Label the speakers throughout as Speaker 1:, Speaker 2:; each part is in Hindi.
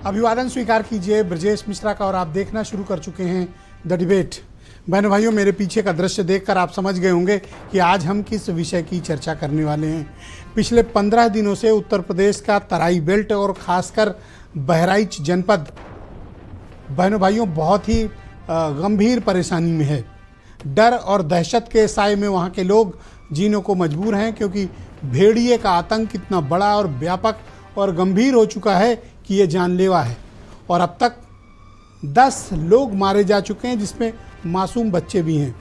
Speaker 1: अभिवादन स्वीकार कीजिए ब्रजेश मिश्रा का और आप देखना शुरू कर चुके हैं द डिबेट। बहनों भाइयों, मेरे पीछे का दृश्य देखकर आप समझ गए होंगे कि आज हम किस विषय की चर्चा करने वाले हैं। पिछले 15 दिनों से उत्तर प्रदेश का तराई बेल्ट और खासकर बहराइच जनपद बहनों भाइयों बहुत ही गंभीर परेशानी में है। डर और दहशत के साए में वहाँ के लोग जीने को मजबूर हैं, क्योंकि भेड़िए का आतंक इतना बड़ा और व्यापक और गंभीर हो चुका है कि ये जानलेवा है। और अब तक 10 लोग मारे जा चुके हैं, जिसमें मासूम बच्चे भी हैं।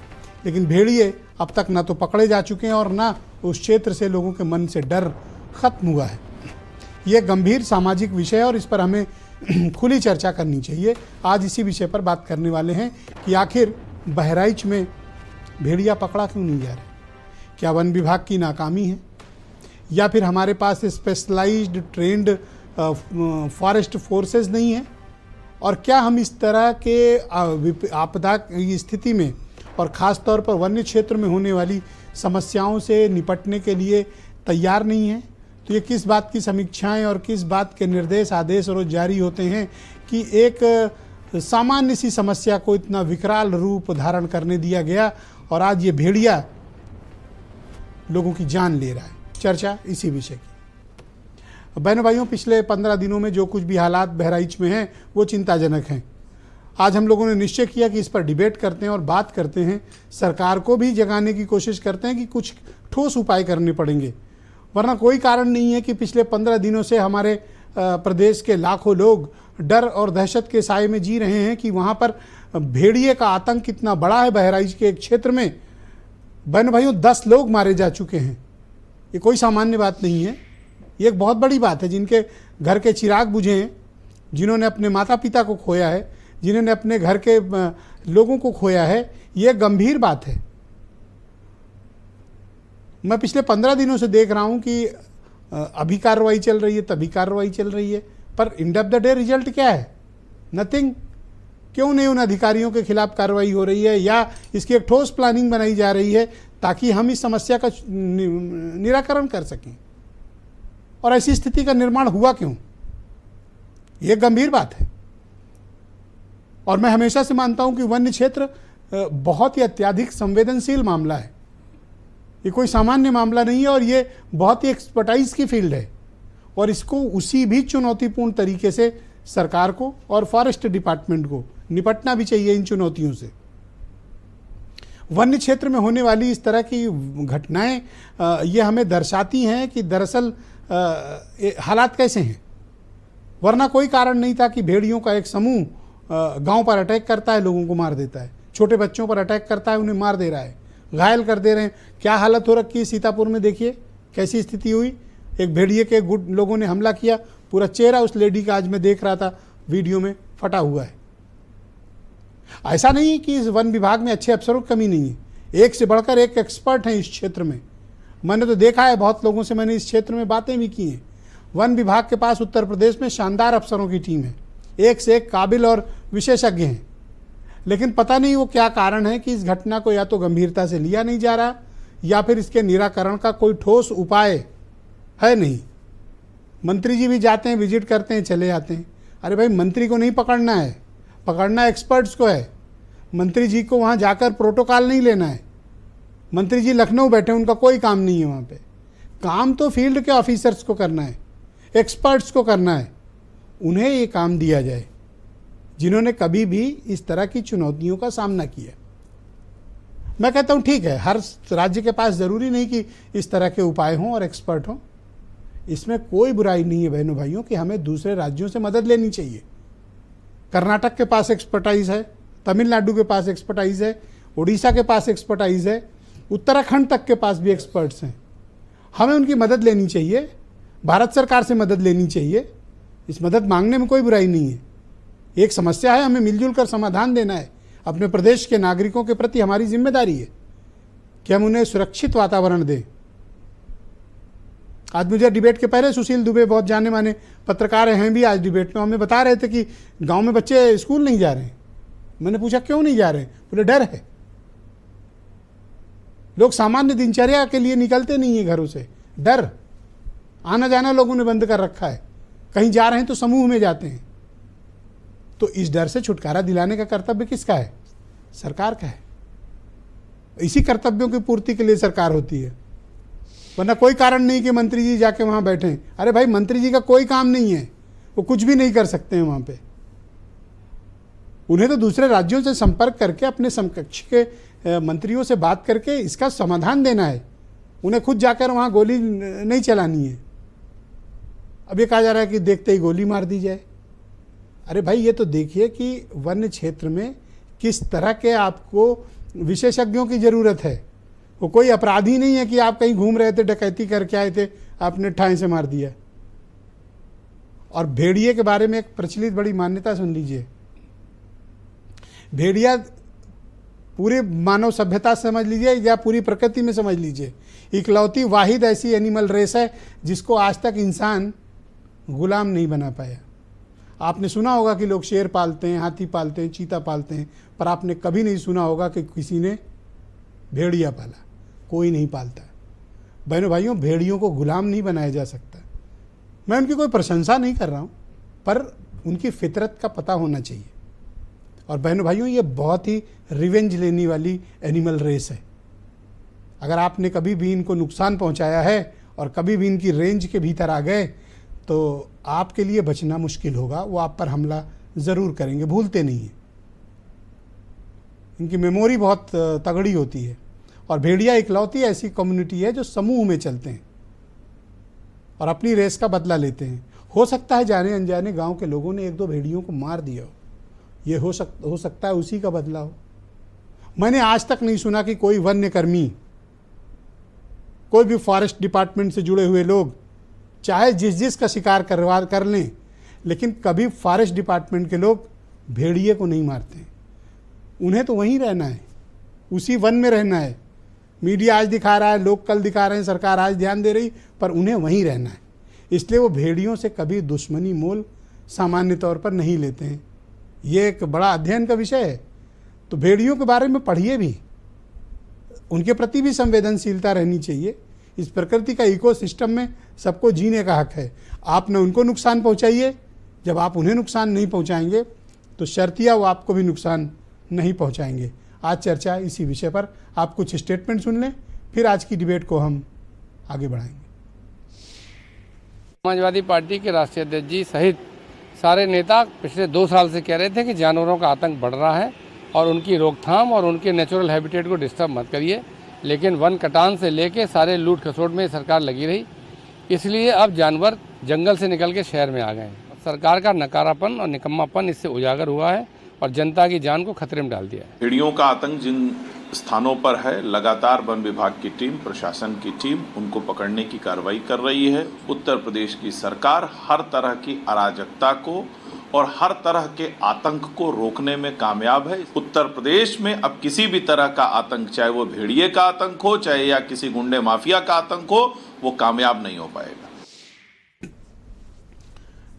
Speaker 1: लेकिन भेड़िए अब तक ना तो पकड़े जा चुके हैं और ना उस क्षेत्र से लोगों के मन से डर खत्म हुआ है। ये गंभीर सामाजिक विषय है और इस पर हमें खुली चर्चा करनी चाहिए। आज इसी विषय पर बात करने वाले हैं कि आखिर बहराइच में भेड़िया पकड़ा क्यों नहीं जा रहा? क्या वन विभाग की नाकामी है, या फिर हमारे पास स्पेशलाइज्ड ट्रेंड फॉरेस्ट फोर्सेस नहीं है? और क्या हम इस तरह के आपदा की स्थिति में और ख़ास तौर पर वन्य क्षेत्र में होने वाली समस्याओं से निपटने के लिए तैयार नहीं हैं? तो ये किस बात की समीक्षाएं और किस बात के निर्देश आदेश रोज जारी होते हैं कि एक सामान्य सी समस्या को इतना विकराल रूप धारण करने दिया गया और आज ये भेड़िया लोगों की जान ले रहा है। चर्चा इसी विषय की। बहनों भाइयों, पिछले 15 दिनों में जो कुछ भी हालात बहराइच में हैं वो चिंताजनक हैं। आज हम लोगों ने निश्चय किया कि इस पर डिबेट करते हैं और बात करते हैं। सरकार को भी जगाने की कोशिश करते हैं कि कुछ ठोस उपाय करने पड़ेंगे, वरना कोई कारण नहीं है कि पिछले 15 दिनों से हमारे प्रदेश के लाखों लोग डर और दहशत के साए में जी रहे हैं कि वहाँ पर भेड़िए का आतंक इतना बड़ा है। बहराइच के एक क्षेत्र में बहन भाइयों 10 लोग मारे जा चुके हैं। ये कोई सामान्य बात नहीं है, ये एक बहुत बड़ी बात है। जिनके घर के चिराग बुझे हैं, जिन्होंने अपने माता पिता को खोया है, जिन्होंने अपने घर के लोगों को खोया है, ये गंभीर बात है। मैं पिछले 15 दिनों से देख रहा हूँ कि अभी कार्रवाई चल रही है, तभी कार्रवाई चल रही है, पर end of the day result क्या है? नथिंग। क्यों नहीं उन अधिकारियों के खिलाफ कार्रवाई हो रही है या इसकी एक ठोस प्लानिंग बनाई जा रही है ताकि हम इस समस्या का निराकरण कर सकें? और ऐसी स्थिति का निर्माण हुआ क्यों? यह गंभीर बात है। और मैं हमेशा से मानता हूं कि वन्य क्षेत्र बहुत ही अत्यधिक संवेदनशील मामला है। ये कोई सामान्य मामला नहीं है और ये बहुत ही एक्सपर्टाइज की फील्ड है। और इसको उसी भी चुनौतीपूर्ण तरीके से सरकार को और फॉरेस्ट डिपार्टमेंट को निपटना भी चाहिए इन चुनौतियों से। वन्य क्षेत्र में होने वाली इस तरह की घटनाएं ये हमें दर्शाती हैं कि दरअसल हालात कैसे हैं। वरना कोई कारण नहीं था कि भेड़ियों का एक समूह गांव पर अटैक करता है, लोगों को मार देता है, छोटे बच्चों पर अटैक करता है, उन्हें मार दे रहा है, घायल कर दे रहे हैं। क्या हालत हो रखी है सीतापुर में, देखिए कैसी स्थिति हुई। एक भेड़िए के गुट लोगों ने हमला किया, पूरा चेहरा उस लेडी का आज मैं देख रहा था वीडियो में फटा हुआ है। ऐसा नहीं कि इस वन विभाग में अच्छे अफसरों की कमी नहीं है, एक से बढ़कर एक एक्सपर्ट हैं इस क्षेत्र में। मैंने तो देखा है, बहुत लोगों से मैंने इस क्षेत्र में बातें भी की हैं। वन विभाग के पास उत्तर प्रदेश में शानदार अफसरों की टीम है, एक से एक काबिल और विशेषज्ञ हैं। लेकिन पता नहीं वो क्या कारण है कि इस घटना को या तो गंभीरता से लिया नहीं जा रहा या फिर इसके निराकरण का कोई ठोस उपाय है नहीं। मंत्री जी भी जाते हैं, विजिट करते हैं, चले जाते हैं। अरे भाई, मंत्री को नहीं पकड़ना है, पकड़ना एक्सपर्ट्स को है। मंत्री जी को वहाँ जाकर प्रोटोकॉल नहीं लेना है। मंत्री जी लखनऊ बैठे, उनका कोई काम नहीं है वहाँ पे। काम तो फील्ड के ऑफिसर्स को करना है, एक्सपर्ट्स को करना है। उन्हें ये काम दिया जाए जिन्होंने कभी भी इस तरह की चुनौतियों का सामना किया। मैं कहता हूँ ठीक है, हर राज्य के पास ज़रूरी नहीं कि इस तरह के उपाय हों और एक्सपर्ट हों। इसमें कोई बुराई नहीं है बहनों भाइयों कि हमें दूसरे राज्यों से मदद लेनी चाहिए। कर्नाटक के पास एक्सपर्टाइज है, तमिलनाडु के पास एक्सपर्टाइज है, उड़ीसा के पास एक्सपर्टाइज है, उत्तराखंड तक के पास भी एक्सपर्ट्स हैं। हमें उनकी मदद लेनी चाहिए, भारत सरकार से मदद लेनी चाहिए। इस मदद मांगने में कोई बुराई नहीं है। एक समस्या है, हमें मिलजुल कर समाधान देना है। अपने प्रदेश के नागरिकों के प्रति हमारी जिम्मेदारी है कि हम उन्हें सुरक्षित वातावरण दें। आज मुझे डिबेट के पहले सुशील दुबे, बहुत जाने माने पत्रकार हैं भी, आज डिबेट में हमें बता रहे थे कि गांव में बच्चे स्कूल नहीं जा रहे हैं। मैंने पूछा क्यों नहीं जा रहे? बोले डर है। लोग सामान्य दिनचर्या के लिए निकलते नहीं है घरों से, डर। आना जाना लोगों ने बंद कर रखा है। कहीं जा रहे हैं तो समूह में जाते हैं। तो इस डर से छुटकारा दिलाने का कर्तव्य किसका है? सरकार का है। इसी कर्तव्यों की पूर्ति के लिए सरकार होती है, वरना कोई कारण नहीं कि मंत्री जी जाके वहाँ बैठें। अरे भाई, मंत्री जी का कोई काम नहीं है, वो कुछ भी नहीं कर सकते हैं वहाँ पे। उन्हें तो दूसरे राज्यों से संपर्क करके अपने समकक्ष के मंत्रियों से बात करके इसका समाधान देना है। उन्हें खुद जाकर वहाँ गोली नहीं चलानी है। अब ये कहा जा रहा है कि देखते ही गोली मार दी जाए। अरे भाई, ये तो देखिए कि वन्य क्षेत्र में किस तरह के आपको विशेषज्ञों की ज़रूरत है। वो कोई अपराधी नहीं है कि आप कहीं घूम रहे थे, डकैती करके आए थे, आपने ठाई से मार दिया। और भेड़िए के बारे में एक प्रचलित बड़ी मान्यता सुन लीजिए। भेड़िया पूरे मानव सभ्यता से समझ लीजिए या पूरी प्रकृति में समझ लीजिए, इकलौती वाहिद ऐसी एनिमल रेस है जिसको आज तक इंसान गुलाम नहीं बना पाया। आपने सुना होगा कि लोग शेर पालते हैं, हाथी पालते हैं, चीता पालते हैं, पर आपने कभी नहीं सुना होगा कि किसी ने भेड़िया पाला। कोई नहीं पालता। बहनों भाइयों, भेड़ियों को गुलाम नहीं बनाया जा सकता। मैं उनकी कोई प्रशंसा नहीं कर रहा हूँ, पर उनकी फितरत का पता होना चाहिए। और बहनों भाइयों, ये बहुत ही रिवेंज लेने वाली एनिमल रेस है। अगर आपने कभी भी इनको नुकसान पहुंचाया है और कभी भी इनकी रेंज के भीतर आ गए तो आपके लिए बचना मुश्किल होगा। वो आप पर हमला ज़रूर करेंगे, भूलते नहीं हैं। इनकी मेमोरी बहुत तगड़ी होती है। और भेड़िया इकलौती ऐसी कम्युनिटी है जो समूह में चलते हैं और अपनी रेस का बदला लेते हैं। हो सकता है जाने अनजाने गांव के लोगों ने एक दो भेड़ियों को मार दिया हो, ये हो सकता है उसी का बदला हो। मैंने आज तक नहीं सुना कि कोई वन्य कर्मी, कोई भी फॉरेस्ट डिपार्टमेंट से जुड़े हुए लोग चाहे जिस का शिकार कर लें, लेकिन कभी फॉरेस्ट डिपार्टमेंट के लोग भेड़िए को नहीं मारते। उन्हें तो वहीं रहना है, उसी वन में रहना है। मीडिया आज दिखा रहा है, लोग कल दिखा रहे हैं, सरकार आज ध्यान दे रही, पर उन्हें वहीं रहना है। इसलिए वो भेड़ियों से कभी दुश्मनी मोल सामान्य तौर पर नहीं लेते हैं। ये एक बड़ा अध्ययन का विषय है। तो भेड़ियों के बारे में पढ़िए भी, उनके प्रति भी संवेदनशीलता रहनी चाहिए। इस प्रकृति का इकोसिस्टम में सबको जीने का हक है। आप न उनको नुकसान पहुंचाइए, जब आप उन्हें नुकसान नहीं पहुंचाएंगे तो शर्तिया वो आपको भी नुकसान नहीं पहुंचाएंगे। आज चर्चा इसी विषय पर। आप कुछ स्टेटमेंट सुन लें, फिर आज की डिबेट को हम आगे बढ़ाएंगे।
Speaker 2: समाजवादी पार्टी के राष्ट्रीय अध्यक्ष जी सहित सारे नेता पिछले 2 साल से कह रहे थे कि जानवरों का आतंक बढ़ रहा है और उनकी रोकथाम और उनके नेचुरल हैबिटेट को डिस्टर्ब मत करिए। लेकिन वन कटान से लेके सारे लूट खसोट में सरकार लगी रही, इसलिए अब जानवर जंगल से निकल के शहर में आ गए हैं। सरकार का नकारापन और निकम्मापन इससे उजागर हुआ है और जनता की जान को खतरे में डाल दिया है।
Speaker 3: भेड़ियों का आतंक जिन स्थानों पर है, लगातार वन विभाग की टीम, प्रशासन की टीम उनको पकड़ने की कार्रवाई कर रही है। उत्तर प्रदेश की सरकार हर तरह की अराजकता को और हर तरह के आतंक को रोकने में कामयाब है। उत्तर प्रदेश में अब किसी भी तरह का आतंक, चाहे वो भेड़िए का आतंक हो, चाहे या किसी गुंडे माफिया का आतंक हो, वो कामयाब नहीं हो पाएगा।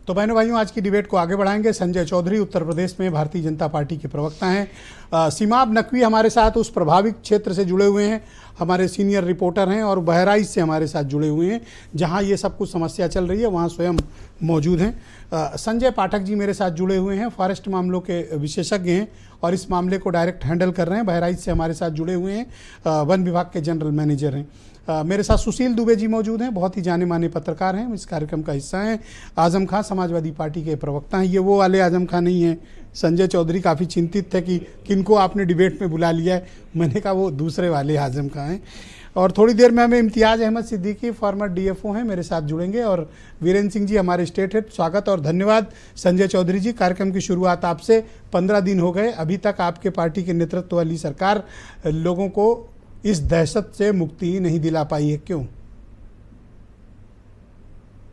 Speaker 1: तो बहनों भाइयों, आज की डिबेट को आगे बढ़ाएंगे। संजय चौधरी उत्तर प्रदेश में भारतीय जनता पार्टी के प्रवक्ता हैं। सीमाब नकवी हमारे साथ उस प्रभावित क्षेत्र से जुड़े हुए हैं, हमारे सीनियर रिपोर्टर हैं, और बहराइच से हमारे साथ जुड़े हुए हैं जहां ये सब कुछ समस्या चल रही है, वहां स्वयं मौजूद हैं। संजय पाठक जी मेरे साथ जुड़े हुए हैं, फॉरेस्ट मामलों के विशेषज्ञ हैं और इस मामले को डायरेक्ट हैंडल कर रहे हैं। बहराइच से हमारे साथ जुड़े हुए हैं, वन विभाग के जनरल मैनेजर हैं। मेरे साथ सुशील दुबे जी मौजूद हैं, बहुत ही जाने माने पत्रकार हैं, इस कार्यक्रम का हिस्सा हैं। आजम खां समाजवादी पार्टी के प्रवक्ता हैं। ये वो वाले आजम खां नहीं हैं। संजय चौधरी काफ़ी चिंतित थे कि किनको आपने डिबेट में बुला लिया है। मैंने कहा वो दूसरे वाले आजम खां हैं। और थोड़ी देर में हमें इम्तियाज़ अहमद सिद्दीकी फॉर्मर डीएफओ हैं, मेरे साथ जुड़ेंगे, और वीरेंद्र सिंह जी हमारे स्टेट हेड। स्वागत और धन्यवाद संजय चौधरी जी। कार्यक्रम की शुरुआत आपसे, 15 दिन हो गए, अभी तक आपके पार्टी के नेतृत्व वाली सरकार लोगों को इस दहशत से मुक्ति नहीं दिला पाई है, क्यों?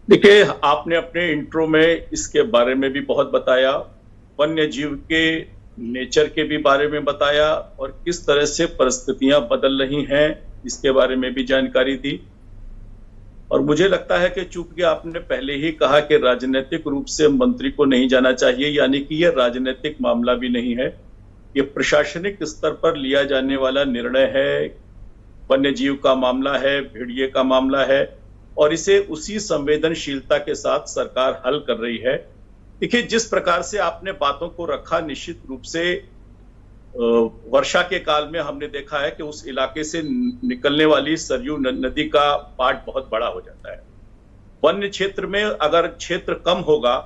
Speaker 4: देखिए, आपने अपने इंट्रो में इसके बारे में भी बहुत बताया, वन्य जीव के नेचर के भी बारे में बताया और किस तरह से परिस्थितियां बदल रही हैं इसके बारे में भी जानकारी दी। और मुझे लगता है कि चूंकि आपने पहले ही कहा कि राजनीतिक रूप से मंत्री को नहीं जाना चाहिए, यानी कि यह राजनीतिक मामला भी नहीं है, ये प्रशासनिक स्तर पर लिया जाने वाला निर्णय है। वन्य जीव का मामला है, भेड़िए का मामला है, और इसे उसी संवेदनशीलता के साथ सरकार हल कर रही है देखिए, जिस प्रकार से आपने बातों को रखा, निश्चित रूप से वर्षा के काल में हमने देखा है कि उस इलाके से निकलने वाली सरयू नदी का पार्ट बहुत बड़ा हो जाता है। वन्य क्षेत्र में अगर क्षेत्र कम होगा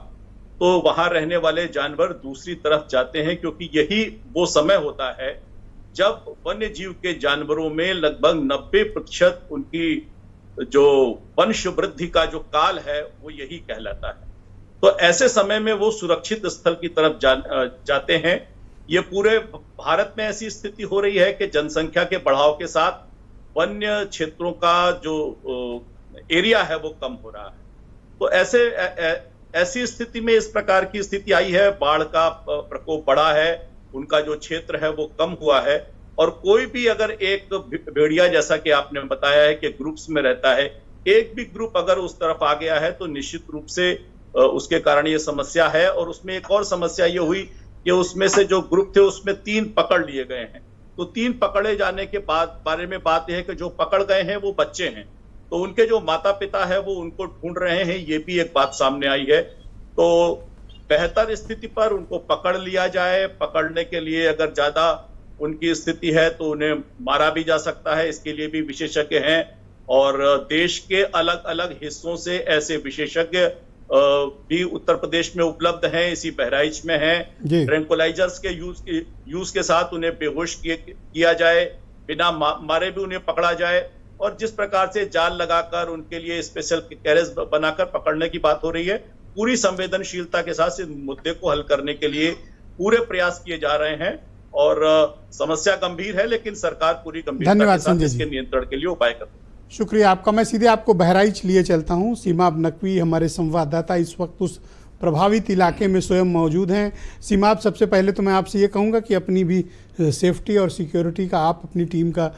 Speaker 4: तो वहां रहने वाले जानवर दूसरी तरफ जाते हैं, क्योंकि यही वो समय होता है जब वन्य जीव के जानवरों में लगभग 90% उनकी जो वंश वृद्धि का जो काल है वो यही कहलाता है। तो ऐसे समय में वो सुरक्षित स्थल की तरफ जाते हैं। ये पूरे भारत में ऐसी स्थिति हो रही है कि जनसंख्या के बढ़ाव के साथ वन्य क्षेत्रों का जो एरिया है वो कम हो रहा है। तो ऐसी स्थिति में इस प्रकार की स्थिति आई है, बाढ़ का प्रकोप बढ़ा है, उनका जो क्षेत्र है वो कम हुआ है। और कोई भी अगर एक भेड़िया, जैसा कि आपने बताया है कि ग्रुप्स में रहता है, एक भी ग्रुप अगर उस तरफ आ गया है तो निश्चित रूप से उसके कारण ये समस्या है। और उसमें एक और समस्या ये हुई कि उसमें से जो ग्रुप थे उसमें 3 पकड़ लिए गए हैं। तो 3 पकड़े जाने के बाद बारे में बात यह है कि जो पकड़ गए हैं वो बच्चे हैं, तो उनके जो माता पिता है वो उनको ढूंढ रहे हैं, ये भी एक बात सामने आई है। तो बेहतर स्थिति पर उनको पकड़ लिया जाए। पकड़ने के लिए अगर ज्यादा उनकी स्थिति है तो उन्हें मारा भी जा सकता है, इसके लिए भी विशेषज्ञ हैं। और देश के अलग अलग हिस्सों से ऐसे विशेषज्ञ भी उत्तर प्रदेश में उपलब्ध हैं, इसी बहराइच में हैं। ट्रैंकुलाइजर्स के यूज के साथ उन्हें बेहोश किया जाए, बिना मारे भी उन्हें पकड़ा जाए। और जिस प्रकार से जाल लगाकर उनके लिए स्पेशल कैरेज बनाकर पकड़ने की बात हो रही है, पूरी संवेदनशीलता के साथ इस मुद्दे को हल करने के लिए पूरे प्रयास किए जा रहे हैं। और समस्या गंभीर है, लेकिन सरकार पूरी गंभीरता के साथ इसके नियंत्रण के लिए उपाय कर रही है।
Speaker 1: शुक्रिया आपका। मैं सीधे आपको बहराइच लिए चलता हूं। सीमाब नकवी हमारे संवाददाता इस वक्त उस प्रभावित इलाके में स्वयं मौजूद हैं। सीमाब, सबसे पहले तो मैं आपसे ये कहूँगा कि अपनी भी सेफ्टी और सिक्योरिटी का आप अपनी टीम का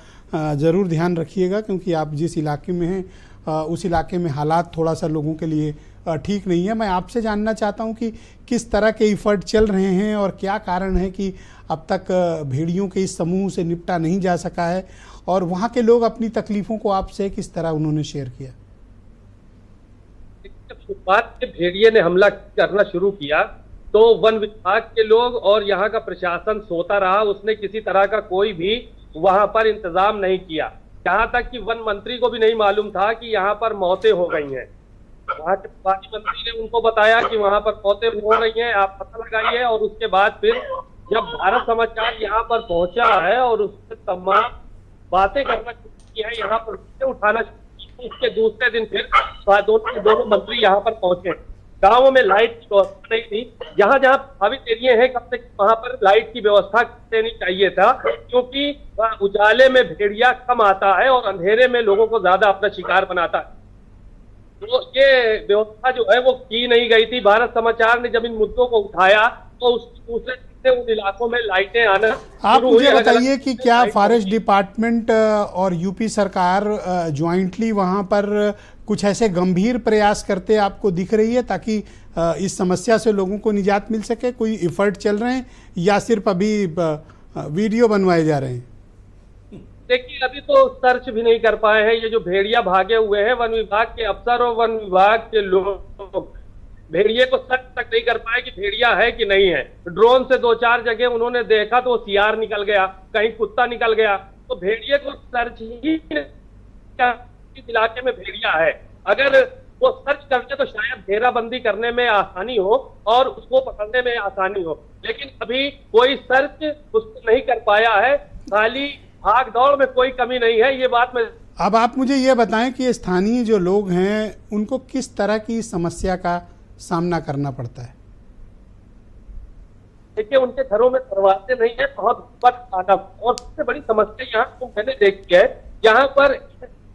Speaker 1: ज़रूर ध्यान रखिएगा, क्योंकि आप जिस इलाके में हैं उस इलाके में हालात थोड़ा सा लोगों के लिए ठीक नहीं है। मैं आपसे जानना चाहता हूं कि किस तरह के इफ़र्ट चल रहे हैं और क्या कारण है कि अब तक भेड़ियों के इस समूह से निपटा नहीं जा सका है, और वहां के लोग अपनी तकलीफ़ों को आपसे किस तरह उन्होंने शेयर किया।
Speaker 5: शुरुआत में भेड़िए ने हमला करना शुरू किया तो वन विभाग के लोग और यहाँ का प्रशासन सोता रहा। उसने किसी तरह का कोई भी वहां पर इंतजाम नहीं किया। यहाँ तक कि वन मंत्री को भी नहीं मालूम था कि यहाँ पर मौतें हो गई हैं। वहाँ के पानी मंत्री ने उनको बताया कि वहां पर मौतें हो रही हैं, आप पता लगाइए। और उसके बाद फिर जब भारत समाचार यहाँ पर पहुंचा है और उससे तमाम बातें करना शुरू की है, यहाँ पर उठाना शुरू की, उसके दूसरे दिन फिर दोनों मंत्री यहाँ पर पहुंचे। गाँवों में लाइट की व्यवस्था नहीं थी। जहाँ जहाँ प्रभावित एरिया है, कम से कम वहां पर लाइट की व्यवस्था देनी चाहिए था, क्योंकि उजाले में भेड़िया कम आता है और अंधेरे में लोगों को ज्यादा अपना शिकार बनाता है। तो ये व्यवस्था जो है वो की नहीं गई थी। भारत समाचार ने जब इन मुद्दों को उठाया तो उसके दूसरे दिन से उन इलाकों में लाइटें आना।
Speaker 1: आप मुझे बताइए कि क्या फॉरेस्ट डिपार्टमेंट और यूपी सरकार ज्वाइंटली वहां पर कुछ ऐसे गंभीर प्रयास करते आपको दिख रही है ताकि इस समस्या से लोगों को निजात मिल सके? कोई इफर्ट चल रहे हैं या सिर्फ अभी वीडियो बनवाए जा रहे हैं?
Speaker 5: देखिए, अभी तो सर्च भी नहीं कर पाए हैं। ये जो भेड़िया भागे हुए हैं, वन विभाग के अफसर और वन विभाग के लोग भेड़िए को सर्च तक नहीं कर पाए कि भेड़िया है कि नहीं है। ड्रोन से 2-4 जगह उन्होंने देखा तो सियार निकल गया, कहीं कुत्ता निकल गया। तो भेड़िए को सर्च ही इस इलाके में भेड़िया है। अगर वो सर्च करते तो शायद घेराबंदी करने में आसानी हो और उसको पकड़ने में आसानी हो, लेकिन अभी कोई सर्च उसको नहीं कर पाया है। खाली भाग दौड़ में कोई कमी नहीं है, ये बात मैं।
Speaker 1: अब आप मुझे ये बताएं कि स्थानीय जो लोग हैं उनको किस तरह की समस्या का सामना करना पड़ता है?
Speaker 5: देखिए, उनके घरों में दरवाजे नहीं है, बहुत आना। और सबसे बड़ी समस्या यहाँ तो मैंने देखी है, यहाँ पर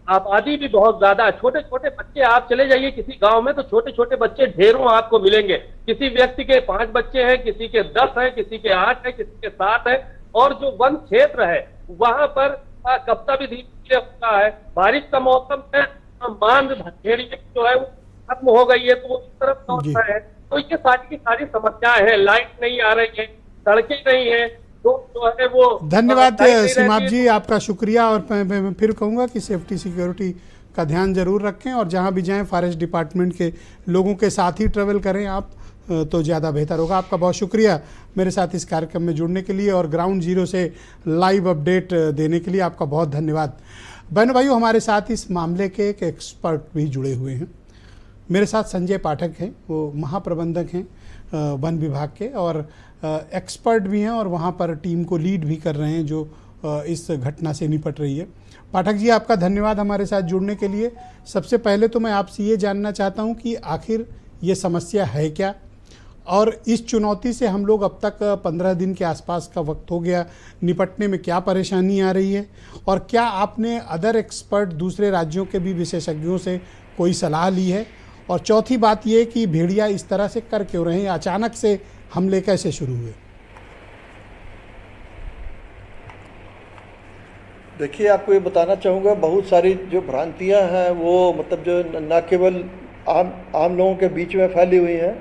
Speaker 5: आबादी भी बहुत ज्यादा। छोटे छोटे बच्चे, आप चले जाइए किसी गांव में तो छोटे छोटे बच्चे ढेरों आपको मिलेंगे। किसी व्यक्ति के 5 बच्चे हैं, किसी के 10 हैं, किसी के 8 हैं, किसी के 7 हैं। और जो वन क्षेत्र है वहां पर कब्जा भी धीरे धीरे होता है। बारिश का मौसम है, बांध भेड़िए जो है वो खत्म हो गई है तो वो इस तरफ लौट रहे हैं। तो ये सारी की सारी समस्याएं हैं। लाइट नहीं आ रही है, सड़कें नहीं है, तो जो है वो।
Speaker 1: धन्यवाद सीमाब जी, आपका शुक्रिया। और मैं फिर कहूँगा कि सेफ्टी सिक्योरिटी का ध्यान जरूर रखें और जहाँ भी जाएं फॉरेस्ट डिपार्टमेंट के लोगों के साथ ही ट्रेवल करें। आप तो ज़्यादा बेहतर होगा। आपका बहुत शुक्रिया मेरे साथ इस कार्यक्रम में जुड़ने के लिए और ग्राउंड जीरो से लाइव अपडेट देने के लिए आपका बहुत धन्यवाद। बहनों भाइयों, हमारे साथ इस मामले के एक एक्सपर्ट भी जुड़े हुए हैं। मेरे साथ संजय पाठक हैं, वो महाप्रबंधक हैं वन विभाग के और एक्सपर्ट भी हैं और वहाँ पर टीम को लीड भी कर रहे हैं जो इस घटना से निपट रही है। पाठक जी, आपका धन्यवाद हमारे साथ जुड़ने के लिए। सबसे पहले तो मैं आपसे ये जानना चाहता हूँ कि आखिर ये समस्या है क्या, और इस चुनौती से हम लोग अब तक 15 दिन के आसपास का वक्त हो गया, निपटने में क्या परेशानी आ रही है, और क्या आपने अदर एक्सपर्ट दूसरे राज्यों के भी विशेषज्ञों से कोई सलाह ली है, और चौथी बात ये कि भेड़िया इस तरह से कर क्यों रहे हैं, अचानक से हमले कैसे शुरू हुए?
Speaker 6: देखिए, आपको ये बताना चाहूँगा, बहुत सारी जो भ्रांतियाँ हैं वो मतलब जो न केवल आम लोगों के बीच में फैली हुई हैं,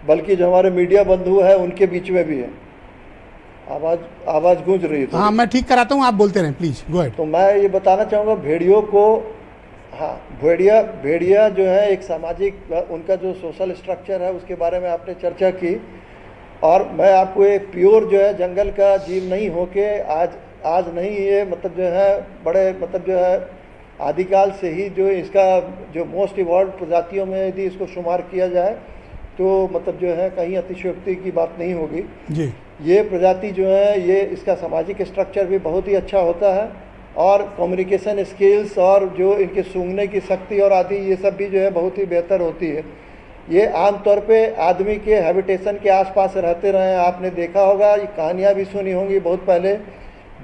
Speaker 6: बल्कि जो हमारे मीडिया बंधु हैं उनके बीच में भी है। आवाज़ गूंज रही है।
Speaker 1: हाँ, मैं ठीक कराता हूँ, आप बोलते रहें प्लीज़, गो अहेड।
Speaker 6: तो मैं ये बताना चाहूँगा भेड़ियों को, हाँ, भेड़िया जो है एक सामाजिक, उनका जो सोशल स्ट्रक्चर है उसके बारे में आपने चर्चा की, और मैं आपको एक प्योर जो है जंगल का जीव नहीं होके आज नहीं, ये मतलब जो है बड़े मतलब जो है आदिकाल से ही जो इसका जो मोस्ट इवॉल्व प्रजातियों में यदि इसको शुमार किया जाए तो मतलब जो है कहीं अतिशयोक्ति की बात नहीं होगी
Speaker 1: जी।
Speaker 6: ये प्रजाति जो है ये इसका सामाजिक स्ट्रक्चर भी बहुत ही अच्छा होता है, और कम्युनिकेशन स्किल्स और जो इनके सूंघने की शक्ति और आदि ये सब भी जो है बहुत ही बेहतर होती है। ये आमतौर पे आदमी के हैबिटेशन के आसपास रहते रहे हैं। आपने देखा होगा, ये कहानियाँ भी सुनी होंगी बहुत पहले,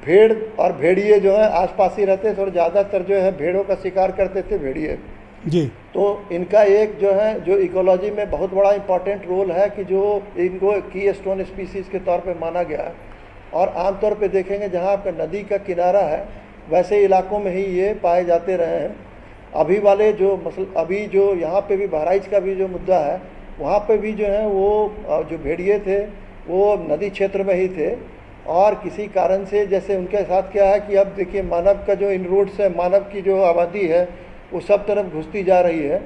Speaker 6: भेड़ और भेड़िए जो है आसपास ही रहते थे और ज़्यादातर जो है भेड़ों का शिकार करते थे भेड़िए
Speaker 1: जी।
Speaker 6: तो इनका एक जो है जो इकोलॉजी में बहुत बड़ा इंपॉर्टेंट रोल है कि जो इनको की स्टोन स्पीसीज़ के तौर पे माना गया है। और आमतौर पे देखेंगे जहाँ आपका नदी का किनारा है वैसे इलाकों में ही ये पाए जाते रहे हैं। अभी जो यहाँ पे भी बहराइच का भी जो मुद्दा है, वहाँ पे भी जो है वो जो भेड़िए थे वो नदी क्षेत्र में ही थे, और किसी कारण से जैसे उनके साथ क्या है कि अब देखिए मानव का जो इनरूट्स है, मानव की जो आबादी है वो सब तरफ घुसती जा रही है।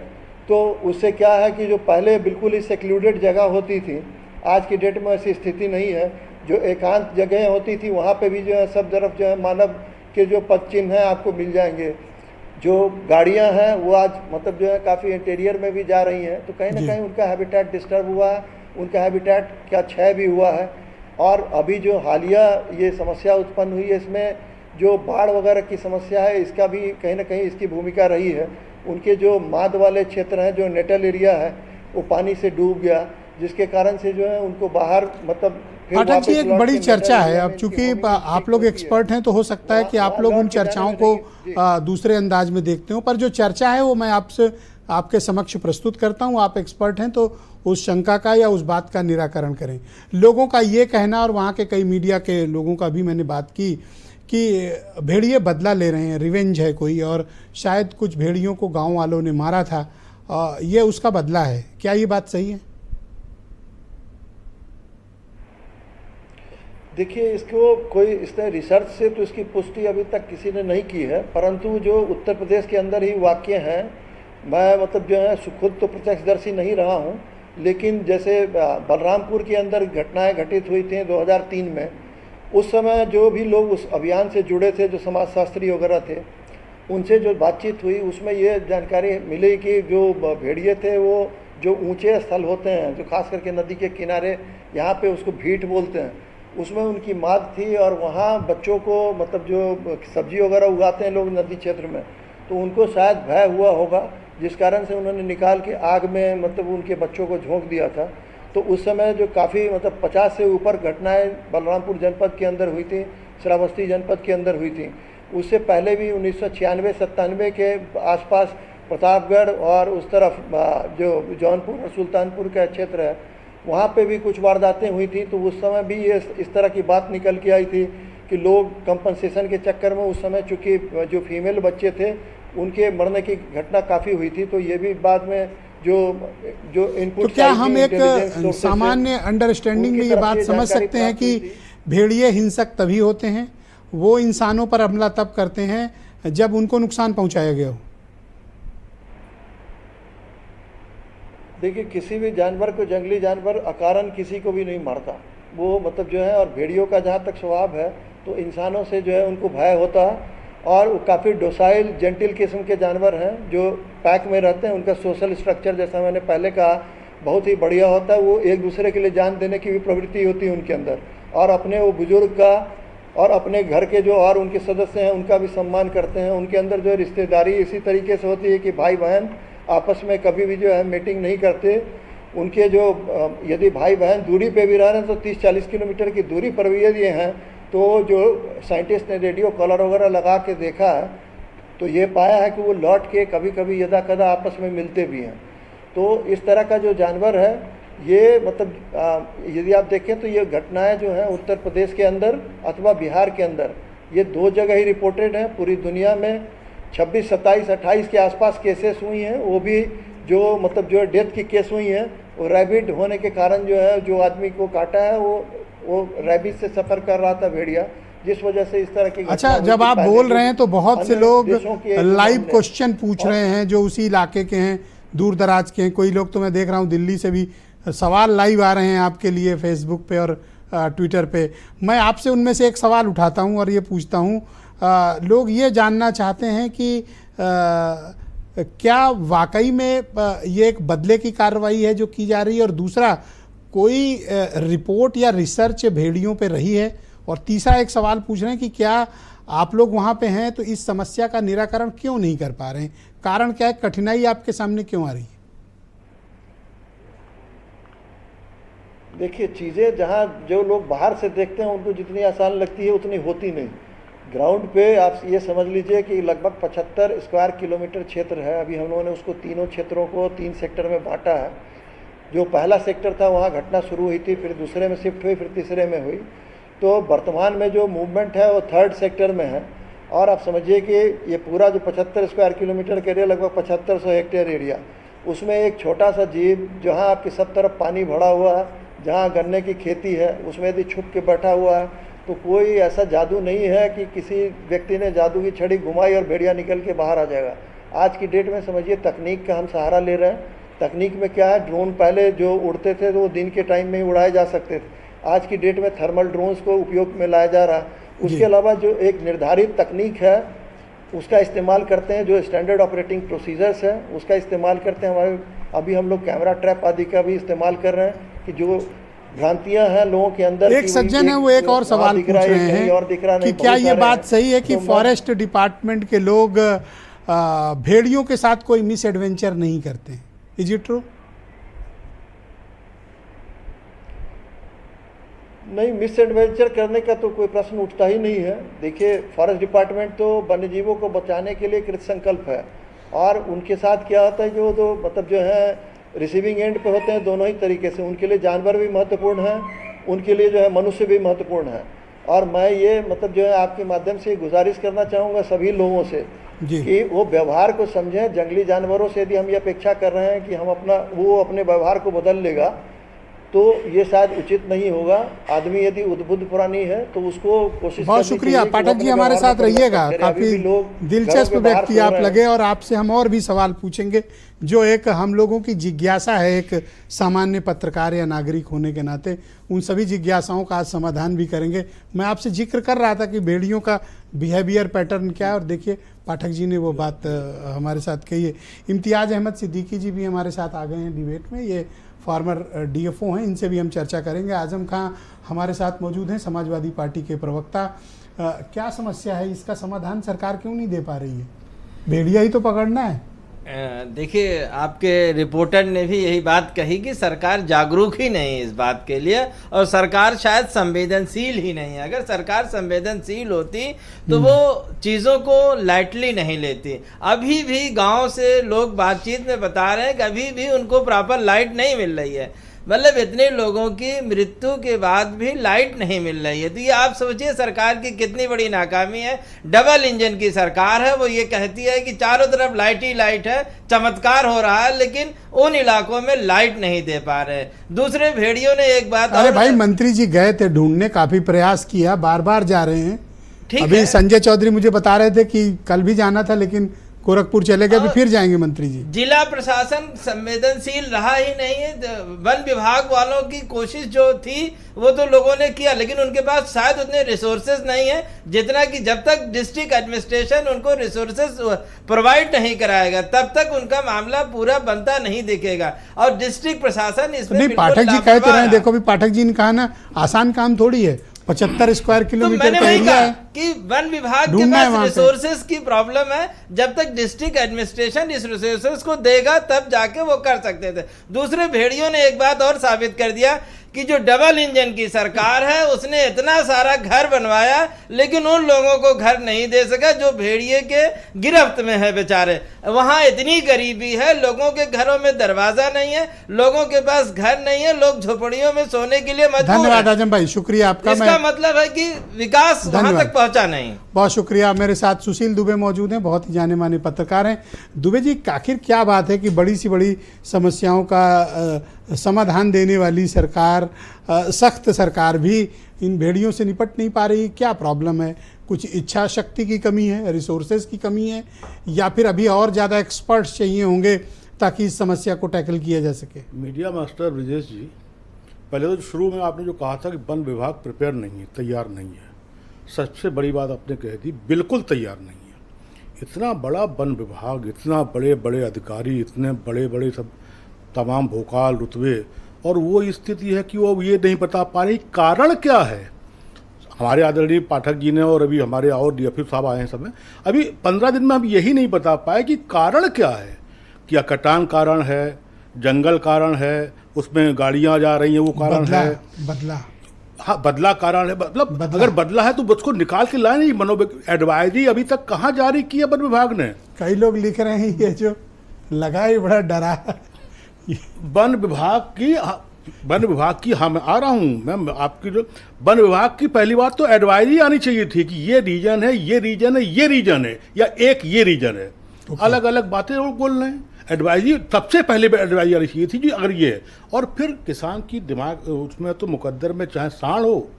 Speaker 6: तो उससे क्या है कि जो पहले बिल्कुल ही सेक्लूडेड जगह होती थी, आज की डेट में ऐसी स्थिति नहीं है। जो एकांत जगह होती थी वहाँ पे भी जो है सब तरफ जो है मानव के जो पद चिन्ह हैं आपको मिल जाएंगे। जो गाड़ियाँ हैं वो आज मतलब जो है काफ़ी इंटीरियर में भी जा रही हैं, तो कहीं ना कहीं उनका हैबिटेट डिस्टर्ब हुआ है, उनका हैबिटेट क्या क्षय भी हुआ है। और अभी जो हालिया ये समस्या उत्पन्न हुई है, इसमें जो बाढ़ वगैरह की समस्या है इसका भी कहीं ना कहीं इसकी भूमिका रही है। उनके जो माद वाले क्षेत्र हैं, जो नेटल एरिया है, वो पानी से डूब गया, जिसके कारण से जो है उनको बाहर मतलब
Speaker 1: पाठक जी, एक बड़ी चर्चा है। अब चूंकि आप लोग एक्सपर्ट हैं तो हो सकता है कि आप लोग उन चर्चाओं को दूसरे अंदाज में देखते हो, पर जो चर्चा है वो मैं आपके समक्ष प्रस्तुत करता हूँ। आप एक्सपर्ट हैं तो उस शंका का या उस बात का निराकरण करें। लोगों का ये कहना, और वहाँ के कई मीडिया के लोगों का भी मैंने बात की, कि भेड़िए बदला ले रहे हैं, रिवेंज है कोई, और शायद कुछ भेड़ियों को गांव वालों ने मारा था, ये उसका बदला है। क्या ये बात सही है?
Speaker 6: देखिए, इसको कोई इसने रिसर्च से तो इसकी पुष्टि अभी तक किसी ने नहीं की है, परंतु जो उत्तर प्रदेश के अंदर ही वाक्य हैं, मैं मतलब जो है खुद तो प्रत्यक्षदर्शी नहीं रहा हूँ, लेकिन जैसे बलरामपुर के अंदर घटनाएं घटित हुई थी 2003 में, उस समय जो भी लोग उस अभियान से जुड़े थे, जो समाजशास्त्री वगैरह थे, उनसे जो बातचीत हुई उसमें ये जानकारी मिली कि जो भेड़िए थे वो जो ऊंचे स्थल होते हैं, जो खास करके नदी के किनारे, यहाँ पे उसको भीट बोलते हैं, उसमें उनकी माद थी। और वहाँ बच्चों को मतलब जो सब्जी वगैरह उगाते हैं लोग नदी क्षेत्र में, तो उनको शायद भय हुआ होगा, जिस कारण से उन्होंने निकाल के आग में मतलब उनके बच्चों को झोंक दिया था। तो उस समय जो काफ़ी मतलब 50 से ऊपर घटनाएं बलरामपुर जनपद के अंदर हुई थी, श्रावस्ती जनपद के अंदर हुई थी। उससे पहले भी 1996-97 के आसपास प्रतापगढ़ और उस तरफ जो जौनपुर और सुल्तानपुर का क्षेत्र है, वहाँ पे भी कुछ वारदातें हुई थी। तो उस समय भी ये इस तरह की बात निकल के आई थी कि लोग कंपनसेशन के चक्कर में, उस समय चूँकि जो फीमेल बच्चे थे उनके मरने की घटना काफ़ी हुई थी। तो ये भी बाद में जो इनपुट,
Speaker 1: तो क्या हम एक सामान्य अंडरस्टैंडिंग में ये बात समझ सकते हैं कि भेड़िए हिंसक तभी होते हैं, वो इंसानों पर हमला तब करते हैं जब उनको नुकसान पहुंचाया गया हो?
Speaker 6: देखिए, किसी भी जानवर को, जंगली जानवर अकारण किसी को भी नहीं मारता वो, मतलब जो है। और भेड़ियों का जहाँ तक स्वभाव है तो इंसानों से जो है उनको भय होता है, और वो काफ़ी डोसाइल जेंटिल किस्म के जानवर हैं जो पैक में रहते हैं। उनका सोशल स्ट्रक्चर, जैसा मैंने पहले कहा, बहुत ही बढ़िया होता है। वो एक दूसरे के लिए जान देने की भी प्रवृत्ति होती है उनके अंदर, और अपने वो बुजुर्ग का और अपने घर के जो और उनके सदस्य हैं उनका भी सम्मान करते हैं। उनके अंदर जो रिश्तेदारी इसी तरीके से होती है कि भाई बहन आपस में कभी भी जो है मीटिंग नहीं करते। उनके जो यदि भाई बहन दूरी पे भी रह रहे हैं तो 30-40 किलोमीटर की दूरी पर भी यदि हैं, तो जो साइंटिस्ट ने रेडियो कॉलर वगैरह लगा के देखा है तो ये पाया है कि वो लौट के कभी कभी यदा कदा आपस में मिलते भी हैं। तो इस तरह का जो जानवर है ये, मतलब यदि आप देखें तो ये घटनाएं जो हैं उत्तर प्रदेश के अंदर अथवा बिहार के अंदर, ये 2 जगह ही रिपोर्टेड हैं। पूरी दुनिया में 26, 27, 28 के आसपास केसेस हुई हैं। वो भी जो मतलब जो डेथ की केस हुई हैं वो रैबिड होने के कारण जो है, जो आदमी को काटा है वो रैबिड से सफ़र कर रहा था भेड़िया, जिस वजह से इस तरह की।
Speaker 1: अच्छा, जब आप बोल रहे हैं तो बहुत से लोग लाइव क्वेश्चन पूछ रहे हैं जो उसी इलाके के हैं, दूर दराज के हैं। कोई लोग तो मैं देख रहा हूँ दिल्ली से भी सवाल लाइव आ रहे हैं आपके लिए फेसबुक पे और ट्विटर पे। मैं आपसे उनमें से एक सवाल उठाता हूँ और ये पूछता हूँ, लोग ये जानना चाहते हैं कि क्या वाकई में ये एक बदले की कार्रवाई है जो की जा रही है, और दूसरा कोई रिपोर्ट या रिसर्च भेड़ियों पे रही है, और तीसरा एक सवाल पूछ रहे हैं कि क्या आप लोग वहाँ पे हैं तो इस समस्या का निराकरण क्यों नहीं कर पा रहे हैं? कारण क्या है, कठिनाई आपके सामने क्यों आ रही है?
Speaker 6: देखिए, चीज़ें जहाँ जो लोग बाहर से देखते हैं उनको जितनी आसान लगती है उतनी होती नहीं। ग्राउंड पे आप ये समझ लीजिए कि लगभग 75 स्क्वायर किलोमीटर क्षेत्र है। अभी हम लोगों ने उसको तीनों क्षेत्रों को 3 सेक्टर में बांटा है। जो पहला सेक्टर था वहाँ घटना शुरू हुई थी, फिर दूसरे में शिफ्ट हुई, फिर तीसरे में हुई। तो वर्तमान में जो मूवमेंट है वो 3rd सेक्टर में है। और आप समझिए कि ये पूरा जो 75 स्क्वायर किलोमीटर के एरिया, लगभग 7500 हेक्टेयर एरिया, उसमें एक छोटा सा जीव जहाँ आपकी सब तरफ पानी भरा हुआ है, जहाँ गन्ने की खेती है, उसमें यदि छुप के बैठा हुआ है तो कोई ऐसा जादू नहीं है कि किसी व्यक्ति ने जादू की छड़ी घुमाई और भेड़िया निकल के बाहर आ जाएगा। आज की डेट में समझिए तकनीक का हम सहारा ले रहे हैं। तकनीक में क्या है, ड्रोन पहले जो उड़ते थे तो वो दिन के टाइम में ही उड़ाए जा सकते थे। आज की डेट में थर्मल ड्रोन्स को उपयोग में लाया जा रहा है। उसके अलावा जो एक निर्धारित तकनीक है उसका इस्तेमाल करते हैं, जो स्टैंडर्ड ऑपरेटिंग प्रोसीजर्स है उसका इस्तेमाल करते हैं। हमारे अभी हम लोग कैमरा ट्रैप आदि का भी इस्तेमाल कर रहे हैं कि जो भ्रांतियां हैं लोगों के अंदर।
Speaker 1: एक सज्जन है वो एक और सवाल पूछ रहे हैं कि क्या ये बात सही है कि फॉरेस्ट डिपार्टमेंट के लोग भेड़ियों के साथ कोई मिस एडवेंचर नहीं करते हैं? Is it true?
Speaker 6: नहीं, मिस एडवेंचर करने का तो कोई प्रश्न उठता ही नहीं है। देखिए, फॉरेस्ट डिपार्टमेंट तो वन्य जीवों को बचाने के लिए कृत संकल्प है, और उनके साथ क्या होता है, जो तो मतलब जो है रिसीविंग एंड पे होते हैं दोनों ही तरीके से। उनके लिए जानवर भी महत्वपूर्ण है, उनके लिए जो है मनुष्य भी महत्वपूर्ण है। और मैं ये मतलब जो है आपके माध्यम से गुजारिश करना चाहूँगा सभी लोगों से कि वो व्यवहार को समझें। जंगली जानवरों से यदि हम ये अपेक्षा कर रहे हैं कि हम वो अपने व्यवहार को बदल लेगा तो ये शायद उचित नहीं होगा। आदमी यदि उद्बुद्ध प्राणी है तो उसको कोशिश।
Speaker 1: बहुत शुक्रिया पाठक जी, हमारे साथ रहिएगा। काफ़ी दिलचस्प व्यक्ति आप लगे, और आपसे हम और भी सवाल पूछेंगे जो एक हम लोगों की जिज्ञासा है, एक सामान्य पत्रकार या नागरिक होने के नाते उन सभी जिज्ञासाओं का आज समाधान भी करेंगे। मैं आपसे जिक्र कर रहा था कि भेड़ियों का बिहेवियर पैटर्न क्या है, और देखिए पाठक जी ने वो बात हमारे साथ कही है। इम्तियाज़ अहमद सिद्दीकी जी भी हमारे साथ आ गए हैं डिबेट में, ये फॉर्मर DFO हैं, इनसे भी हम चर्चा करेंगे। आजम खां हमारे साथ मौजूद हैं, समाजवादी पार्टी के प्रवक्ता। क्या समस्या है, इसका समाधान सरकार क्यों नहीं दे पा रही है? भेड़िया ही तो पकड़ना है।
Speaker 7: देखिए, आपके रिपोर्टर ने भी यही बात कही कि सरकार जागरूक ही नहीं है इस बात के लिए, और सरकार शायद संवेदनशील ही नहीं है। अगर सरकार संवेदनशील होती तो वो चीज़ों को लाइटली नहीं लेती। अभी भी गांव से लोग बातचीत में बता रहे हैं कि अभी भी उनको प्रॉपर लाइट नहीं मिल रही है। मतलब इतने लोगों की मृत्यु के बाद भी लाइट नहीं मिल रही है। तो ये आप सोचिए सरकार की कितनी बड़ी नाकामी है। डबल इंजन की सरकार है, वो ये कहती है कि चारों तरफ लाइट ही लाइट है, चमत्कार हो रहा है, लेकिन उन इलाकों में लाइट नहीं दे पा रहे। दूसरे भेड़ियों ने एक बात,
Speaker 1: अरे भाई मंत्री जी गए थे ढूंढने, काफी प्रयास किया, बार बार जा रहे हैं। अभी संजय चौधरी मुझे बता रहे थे कि कल भी जाना था लेकिन गोरखपुर चले गए, अभी फिर जाएंगे मंत्री जी।
Speaker 7: जिला प्रशासन संवेदनशील रहा ही नहीं है। वन विभाग वालों की कोशिश जो थी वो तो लोगों ने किया, लेकिन उनके पास शायद उतने रिसोर्सेज नहीं है जितना कि जब तक डिस्ट्रिक्ट एडमिनिस्ट्रेशन उनको रिसोर्सेज प्रोवाइड नहीं कराएगा तब तक उनका मामला पूरा बनता नहीं दिखेगा। और डिस्ट्रिक्ट प्रशासन इसमें
Speaker 1: नहीं, पाठक जी कहते रहे, देखो भी पाठक जी ने कहा ना, आसान काम थोड़ी है, 75 स्क्वायर किलोमीटर का एरिया है
Speaker 7: कि वन विभाग के पास रिसोर्सेज की प्रॉब्लम है। जब तक डिस्ट्रिक्ट एडमिनिस्ट्रेशन इस रिसोर्सेज को देगा तब जाके वो कर सकते थे। दूसरे भेड़ियों ने एक बात और साबित कर दिया कि जो डबल इंजन की सरकार है उसने इतना सारा घर बनवाया लेकिन उन लोगों को घर नहीं दे सका जो भेड़िए के गिरफ्त में है बेचारे। वहां इतनी गरीबी है, लोगों के घरों में दरवाजा नहीं है, लोगों के पास घर नहीं है, लोग झोपड़ियों में सोने के लिए मजबूर हैं।
Speaker 1: धन्यवाद आजम भाई, शुक्रिया आपका।
Speaker 7: इसका मतलब है कि विकास वहां तक पहुंचा नहीं।
Speaker 1: बहुत शुक्रिया। मेरे साथ सुशील दुबे मौजूद हैं, बहुत ही जाने माने पत्रकार हैं। दुबे जी, आखिर क्या बात है कि बड़ी सी बड़ी समस्याओं का समाधान देने वाली सरकार, सख्त सरकार भी इन भेड़ियों से निपट नहीं पा रही? क्या प्रॉब्लम है? कुछ इच्छा शक्ति की कमी है, रिसोर्सेज की कमी है, या फिर अभी और ज़्यादा एक्सपर्ट्स चाहिए होंगे ताकि इस समस्या को टैकल किया जा सके?
Speaker 8: मीडिया मास्टर ब्रजेश जी, पहले तो शुरू में आपने जो कहा था कि वन विभाग प्रिपेयर नहीं है, तैयार नहीं है, सबसे बड़ी बात आपने कह दी, बिल्कुल तैयार नहीं है। इतना बड़ा वन विभाग, इतना बड़े बड़े अधिकारी, इतने बड़े बड़े सब तमाम भोकाल रुतबे, और वो स्थिति है कि वो ये नहीं बता पा रही कारण क्या है। हमारे आदरणीय पाठक जी ने और अभी हमारे और डीएफओ साहब आए हैं सब में, अभी 15 दिन में हम यही नहीं बता पाए कि कारण क्या है। क्या कटान कारण है, जंगल कारण है, उसमें गाड़ियाँ जा रही हैं वो कारण है, हाँ बदला कारण है। मतलब अगर बदला है तो उसको निकाल के लाए नहीं। एडवाइजरी अभी तक कहाँ जारी की है वन विभाग ने?
Speaker 1: कई लोग लिख रहे हैं ये जो लगा ही बड़ा डरा।
Speaker 8: वन विभाग की हम आ रहा हूँ मैं आपकी, जो वन विभाग की पहली बात तो एडवाइजरी आनी चाहिए थी कि ये रीजन है, ये रीजन है, ये रीजन है, या एक ये रीजन है। अलग अलग बातें वो बोल रहे हैं। एडवाइजरी सबसे पहले एडवाइजरी आनी चाहिए थी जी अगर ये है। और फिर किसान की दिमाग उसमें तो मुकद्दर में चाहे सांड हो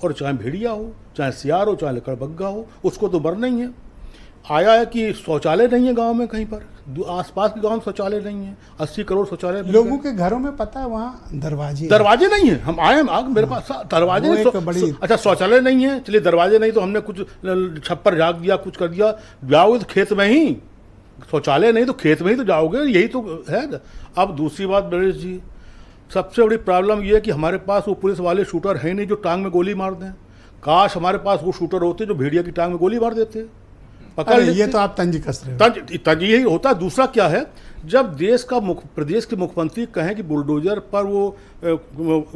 Speaker 8: और चाहे भेड़िया हो, चाहे सियार हो, चाहे लकड़बग्गा हो, उसको तो मरना ही है। आया है कि शौचालय नहीं है गांव में, कहीं पर आसपास के गांव में शौचालय नहीं है। 80 करोड़ शौचालय
Speaker 1: लोगों के घरों में, पता है वहाँ
Speaker 8: दरवाजे नहीं है। हम आए मेरे पास दरवाजे नहीं, अच्छा शौचालय नहीं है, चलिए दरवाजे नहीं तो हमने कुछ छप्पर झाग दिया, कुछ कर दिया। जाओगे तो खेत में ही, शौचालय नहीं तो खेत में ही तो जाओगे, यही तो है। अब दूसरी बात नरेश जी, सबसे बड़ी प्रॉब्लम ये है कि हमारे पास वो पुलिस वाले शूटर हैं नहीं जो टांग में गोली मार दें। काश हमारे पास वो शूटर होते जो भेड़िया की टांग में गोली मार देते।
Speaker 1: ये तो आप तंज कस रहे हो।
Speaker 8: तंज यही होता है। दूसरा क्या है, जब प्रदेश के मुख्यमंत्री कहें कि बुलडोजर पर वो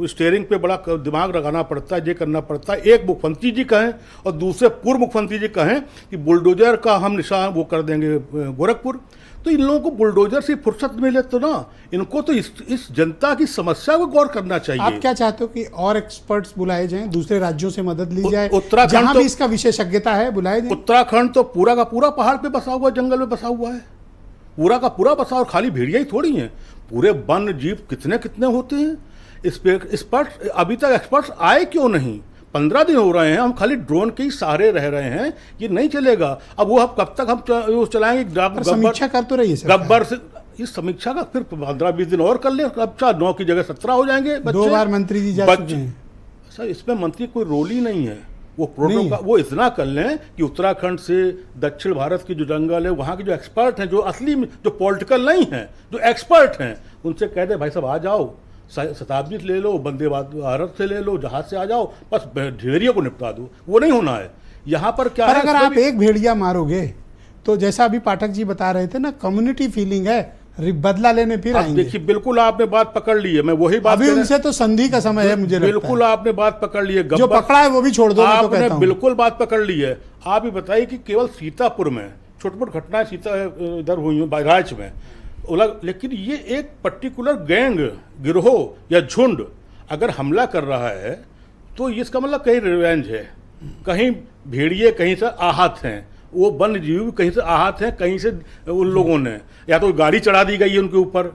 Speaker 8: स्टीयरिंग पे बड़ा दिमाग लगाना पड़ता है, ये करना पड़ता है, एक मुख्यमंत्री जी कहें और दूसरे पूर्व मुख्यमंत्री जी कहें कि बुलडोजर का हम निशान वो कर देंगे गोरखपुर, तो इन लोगों को बुलडोजर से फुर्सत मिले तो ना, इनको तो इस जनता की समस्या को गौर करना चाहिए।
Speaker 1: आप क्या चाहते हो कि और एक्सपर्ट्स बुलाए जाएं, दूसरे राज्यों से मदद ली जाए?
Speaker 8: उत्तराखंड
Speaker 1: जहां भी इसका विशेषज्ञता है बुलाए जाए।
Speaker 8: उत्तराखंड तो पूरा का पूरा पहाड़ पे बसा हुआ, जंगल में बसा हुआ है, पूरा का पूरा बसा। और खाली भेड़िया ही थोड़ी हैं, पूरे वन जीव कितने कितने होते हैं। इस पे एक्सपर्ट अभी तक एक्सपर्ट्स आए क्यों नहीं? 15 दिन हो रहे हैं, हम खाली ड्रोन के ही सहारे रह रहे हैं। ये नहीं चलेगा। अब वो हम कब तक हम चलाएंगे?
Speaker 1: समीक्षा कर तो रही है
Speaker 8: गब्बर से इस समीक्षा का फिर 15-20 दिन और कर ले, अब 9 की जगह 17 हो जाएंगे।
Speaker 1: 2 बार मंत्री जी जा चुके हैं
Speaker 8: सर, इसमें मंत्री कोई रोल ही नहीं है। वो प्रोटोकॉल वो इतना कर लें कि उत्तराखंड से दक्षिण भारत की जो जंगल है, वहाँ के जो एक्सपर्ट हैं, जो असली जो पॉलिटिकल नहीं हैं, जो एक्सपर्ट हैं, उनसे कह दे भाई साहब आ जाओ, शताब्दी से ले लो, वंदे भारत से ले लो, जहाज से आ जाओ, बस भेड़िया को निपटा दो। वो नहीं होना है यहाँ पर। क्या है,
Speaker 1: अगर आप एक भेड़िया मारोगे तो जैसा अभी पाठक जी बता रहे थे ना, कम्युनिटी फीलिंग है, बदला लेने फिर आएंगे।
Speaker 8: देखिए बिल्कुल आपने बात पकड़ ली है, मैं वही बात
Speaker 1: अभी उनसे तो संधि का समय है, मुझे
Speaker 8: बिल्कुल आपने बात पकड़ ली है।
Speaker 1: जो पकड़ा है वो भी छोड़ दो, मैं तो कहता हूं।
Speaker 8: बिल्कुल बात पकड़ ली है। आप ही बताइए कि केवल सीतापुर में छोटी मोटी घटनाएं इधर हुई बहराइच में, लेकिन ये एक पर्टिकुलर गैंग, गिरोह या झुंड अगर हमला कर रहा है तो इसका मतलब कहीं रिवेंज है, कहीं भेड़िए कहीं से आहत हैं, वो वन्य जीव कहीं से आहत हैं, कहीं से उन लोगों ने या तो गाड़ी चढ़ा दी गई है उनके ऊपर,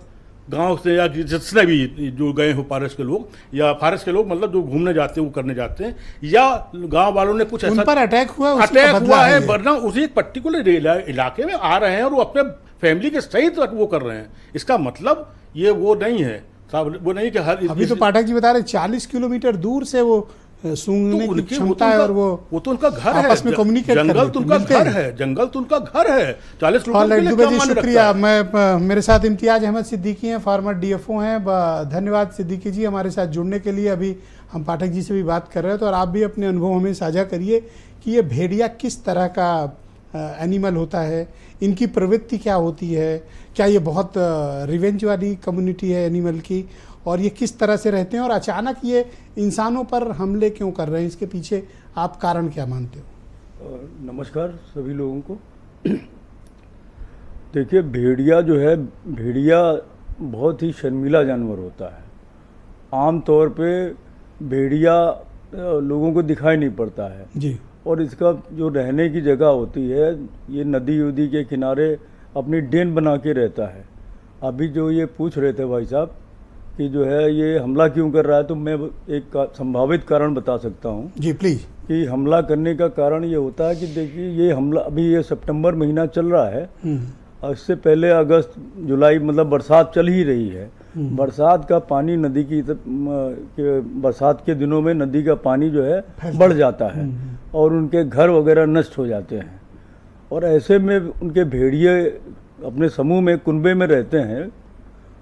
Speaker 8: गांव से या जिसने भी जो गए हो फॉरेस्ट के लोग, या फॉरेस्ट के लोग मतलब जो घूमने जाते हैं वो करने जाते हैं, या गांव वालों ने कुछ
Speaker 1: उन
Speaker 8: ऐसा
Speaker 1: पर अटैक हुआ, उसी का
Speaker 8: अटैक
Speaker 1: बदला
Speaker 8: हुआ है,
Speaker 1: ये।
Speaker 8: वरना उसी एक पर्टिकुलर इलाके में आ रहे हैं और वो अपने फैमिली के सहित वो कर रहे हैं। इसका मतलब ये वो नहीं है साहब, वो नहीं कि हर
Speaker 1: अभी तो पाठक जी बता रहे 40 किलोमीटर दूर से वो सूंघने की क्षमता है, और वो
Speaker 8: तो उनका घर है,
Speaker 1: आपस में कम्युनिकेट कर
Speaker 8: जंगल तो उनका घर है, जंगल तो उनका घर है। 40 लोगों के लिए
Speaker 1: दुबे
Speaker 8: क्या
Speaker 1: जी
Speaker 8: मायने
Speaker 1: शुक्रिया।
Speaker 8: रखता है?
Speaker 1: मैं मेरे साथ इम्तियाज अहमद सिद्दीकी हैं, फार्मर डीएफओ हैं। धन्यवाद सिद्दीकी जी हमारे साथ जुड़ने के लिए। अभी हम पाठक जी से भी बात कर रहे थे, और आप भी अपने अनुभव हमें साझा करिए कि ये भेड़िया किस तरह का एनिमल होता है, इनकी प्रवृत्ति क्या होती है, क्या ये बहुत रिवेंज वाली कम्युनिटी है एनिमल की, और ये किस तरह से रहते हैं, और अचानक ये इंसानों पर हमले क्यों कर रहे हैं, इसके पीछे आप कारण क्या मानते हो?
Speaker 9: नमस्कार सभी लोगों को। देखिए, भेड़िया जो है, भेड़िया बहुत ही शर्मीला जानवर होता है। आम तौर पे भेड़िया लोगों को दिखाई नहीं पड़ता है
Speaker 1: जी,
Speaker 9: और इसका जो रहने की जगह होती है, ये नदी उदी के किनारे अपनी डेन बना के रहता है। अभी जो ये पूछ रहे थे भाई साहब कि जो है ये हमला क्यों कर रहा है, तो मैं एक संभावित कारण बता सकता हूँ
Speaker 1: जी प्लीज़।
Speaker 9: कि हमला करने का कारण ये होता है कि देखिए, ये हमला अभी ये सितंबर महीना चल रहा है, और इससे पहले अगस्त जुलाई मतलब बरसात चल ही रही है। बरसात का पानी नदी की बरसात के दिनों में नदी का पानी जो है बढ़ जाता है और उनके घर वगैरह नष्ट हो जाते हैं। और ऐसे में उनके भेड़िए अपने समूह में कुनबे में रहते हैं,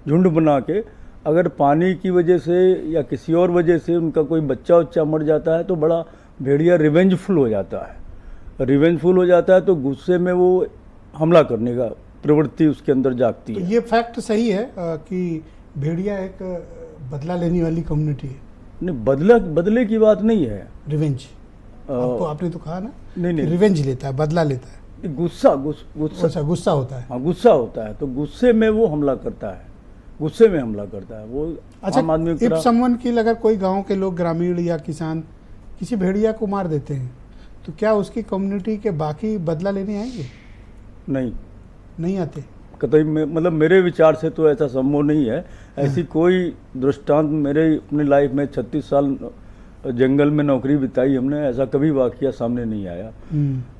Speaker 9: झुंड बना के। अगर पानी की वजह से या किसी और वजह से उनका कोई बच्चा उच्चा मर जाता है तो बड़ा भेड़िया रिवेंजफुल हो जाता है। रिवेंजफुल हो जाता है तो गुस्से में वो हमला करने का प्रवृत्ति उसके अंदर जागती
Speaker 1: तो
Speaker 9: है।
Speaker 1: ये फैक्ट सही है कि भेड़िया एक बदला लेने वाली कम्युनिटी है?
Speaker 9: नहीं, बदले की बात नहीं है।
Speaker 1: रिवेंज, आपको आपने तो कहा ना,
Speaker 9: नहीं,
Speaker 1: रिवेंज लेता है, बदला लेता है।
Speaker 9: गुस्सा
Speaker 1: अच्छा, गुस्सा होता है।
Speaker 9: हाँ, गुस्सा होता है तो गुस्से में वो हमला करता है, गुस्से में हमला करता है वो।
Speaker 1: अच्छा,
Speaker 9: आम आदमी की
Speaker 1: इफ
Speaker 9: तरह
Speaker 1: समवन की अगर कोई गांव के लोग, ग्रामीण या किसान किसी भेड़िया को मार देते हैं, तो क्या उसकी कम्युनिटी के बाकी बदला लेने आएंगे? नहीं आते
Speaker 9: कतई मतलब मेरे विचार से तो ऐसा संभव नहीं है। ऐसी कोई दृष्टांत मेरे अपनी लाइफ में 36 साल जंगल में नौकरी बिताई हमने, ऐसा कभी वाकया सामने नहीं आया।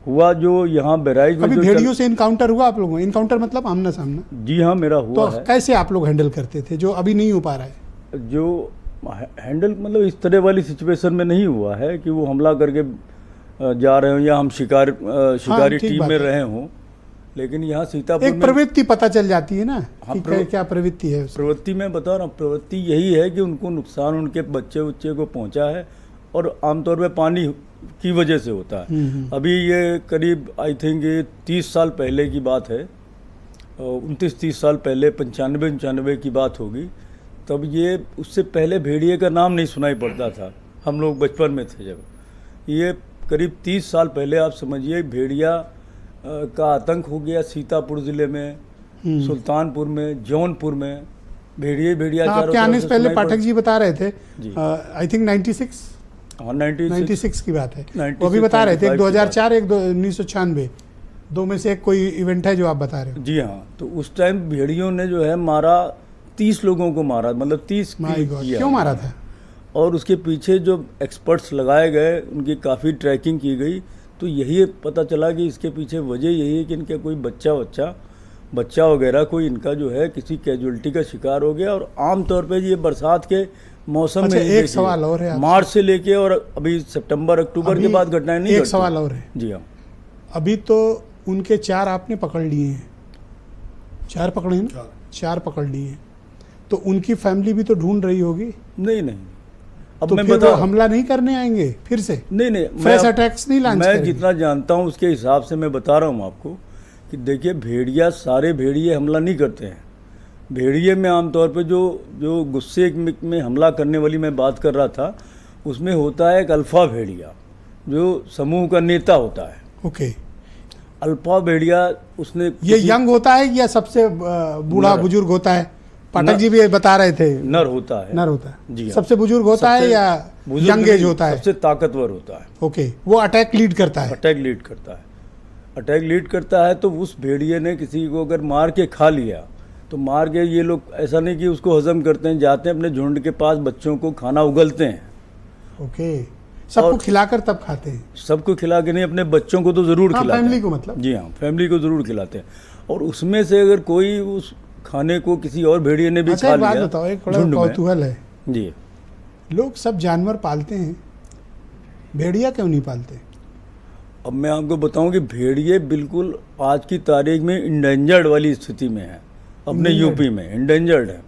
Speaker 9: हुआ जो यहाँ बहराइच में
Speaker 1: कभी भेड़ियों से इनकाउंटर हुआ आप लोगों? इनकाउंटर मतलब आमना सामना?
Speaker 9: जी हाँ, मेरा हुआ
Speaker 1: तो
Speaker 9: है।
Speaker 1: कैसे आप लोग हैंडल करते थे, जो अभी नहीं हो पा रहा है?
Speaker 9: जो हैंडल मतलब इस तरह वाली सिचुएशन में नहीं हुआ है कि वो हमला करके जा रहे हों या हम शिकारी
Speaker 1: ठीक
Speaker 9: टीम
Speaker 1: बात
Speaker 9: में
Speaker 1: है।
Speaker 9: रहे हों, लेकिन यहाँ सीतापुर
Speaker 1: एक
Speaker 9: में
Speaker 1: प्रवृत्ति पता चल जाती है ना
Speaker 9: हाँ,
Speaker 1: कि क्या प्रवृत्ति है उसकी।
Speaker 9: प्रवृत्ति में बता रहा हूँ, प्रवृत्ति यही है कि उनको नुकसान उनके बच्चे को पहुंचा है और आमतौर पे पानी की वजह से होता है। अभी ये करीब आई थिंक ये 30 साल पहले की बात है, 29-30 साल पहले, 95 की बात होगी। तब ये उससे पहले भेड़िए का नाम नहीं सुनाई पड़ता था, हम लोग बचपन में थे जब। ये करीब 30 साल पहले आप समझिए भेड़िया का आतंक हो गया सीतापुर ज़िले में, सुल्तानपुर में, जौनपुर में। भेड़िया
Speaker 1: आपके आने से पहले पाठक जी बता रहे थे, आई थिंक 96
Speaker 9: हाँ
Speaker 1: 96 की बात है,
Speaker 9: 96,
Speaker 1: वो भी बता रहे थे। एक
Speaker 9: 95 की
Speaker 1: 2004, एक 1996, दो में से एक कोई इवेंट है जो आप बता रहे हो।
Speaker 9: जी हाँ, तो उस टाइम भेड़ियों ने जो है मारा, 30 लोगों को मारा, मतलब 30
Speaker 1: माय गॉड, क्यों मारा था?
Speaker 9: और उसके पीछे जो एक्सपर्ट्स लगाए गए, उनकी काफ़ी ट्रैकिंग की गई, तो यही पता चला कि इसके पीछे वजह यही है कि इनका कोई बच्चा वगैरह कोई इनका जो है किसी कैजुअलिटी का शिकार हो गया। और आमतौर पे ये बरसात के मौसम में
Speaker 1: एक सवाल और है,
Speaker 9: मार्च से लेके और अभी सितंबर अक्टूबर के बाद घटनाएं नहीं।
Speaker 1: एक सवाल और है।
Speaker 9: जी हाँ,
Speaker 1: अभी तो उनके 4 आपने पकड़ लिए हैं, 4 पकड़े हैं ना? 4 पकड़ लिए हैं, तो उनकी फैमिली भी तो ढूंढ रही होगी।
Speaker 9: नहीं, अब
Speaker 1: तो
Speaker 9: मैं
Speaker 1: फिर
Speaker 9: बता
Speaker 1: वो हमला नहीं करने आएंगे फिर से?
Speaker 9: नहीं,
Speaker 1: फ्रेश अटैक्स नहीं लॉन्च
Speaker 9: मैं
Speaker 1: करेंगे?
Speaker 9: जितना जानता हूँ उसके हिसाब से मैं बता रहा हूँ आपको कि देखिए, भेड़िया सारे भेड़िए हमला नहीं करते हैं। भेड़िए में आमतौर पे जो गुस्से में हमला करने वाली मैं बात कर रहा था, उसमें होता है एक अल्फा भेड़िया जो समूह का नेता होता है।
Speaker 1: ओके,
Speaker 9: अल्फा भेड़िया उसने
Speaker 1: ये यंग होता है या सबसे बूढ़ा बुजुर्ग होता है? पाठक जी भी बता रहे थे
Speaker 9: नर होता है।
Speaker 1: नर होता है।
Speaker 9: जी हाँ।
Speaker 1: सबसे बुजुर्ग होता है या यंग एज होता है?
Speaker 9: सबसे ताकतवर होता है।
Speaker 1: ओके, वो अटैक लीड करता है?
Speaker 9: अटैक लीड करता है तो उस भेड़िए ने किसी को अगर मार के खा लिया तो मार के ये लोग ऐसा नहीं कि उसको हजम करते हैं, जाते हैं अपने झुंड के पास, बच्चों को खाना उगलते हैं।
Speaker 1: ओके, सबको खिलाकर तब खाते हैं?
Speaker 9: सबको खिला के नहीं, अपने बच्चों को तो ज़रूर खिलाते हैं।
Speaker 1: फैमिली को मतलब?
Speaker 9: जी हाँ, फैमिली को ज़रूर खिलाते हैं। और उसमें से अगर कोई उस खाने को किसी और भेड़िए ने भी
Speaker 1: अच्छा,
Speaker 9: खा
Speaker 1: एक बात
Speaker 9: लिया
Speaker 1: बताओ, एक बड़ा
Speaker 9: झुंड में।
Speaker 1: कौतूहल है,
Speaker 9: जी,
Speaker 1: लोग सब जानवर पालते हैं, भेड़िया क्यों नहीं पालते?
Speaker 9: अब मैं आपको बताऊं कि भेड़िए बिल्कुल आज की तारीख में इंडेंजर्ड वाली स्थिति में है, अपने यूपी में इंडेंजर्ड है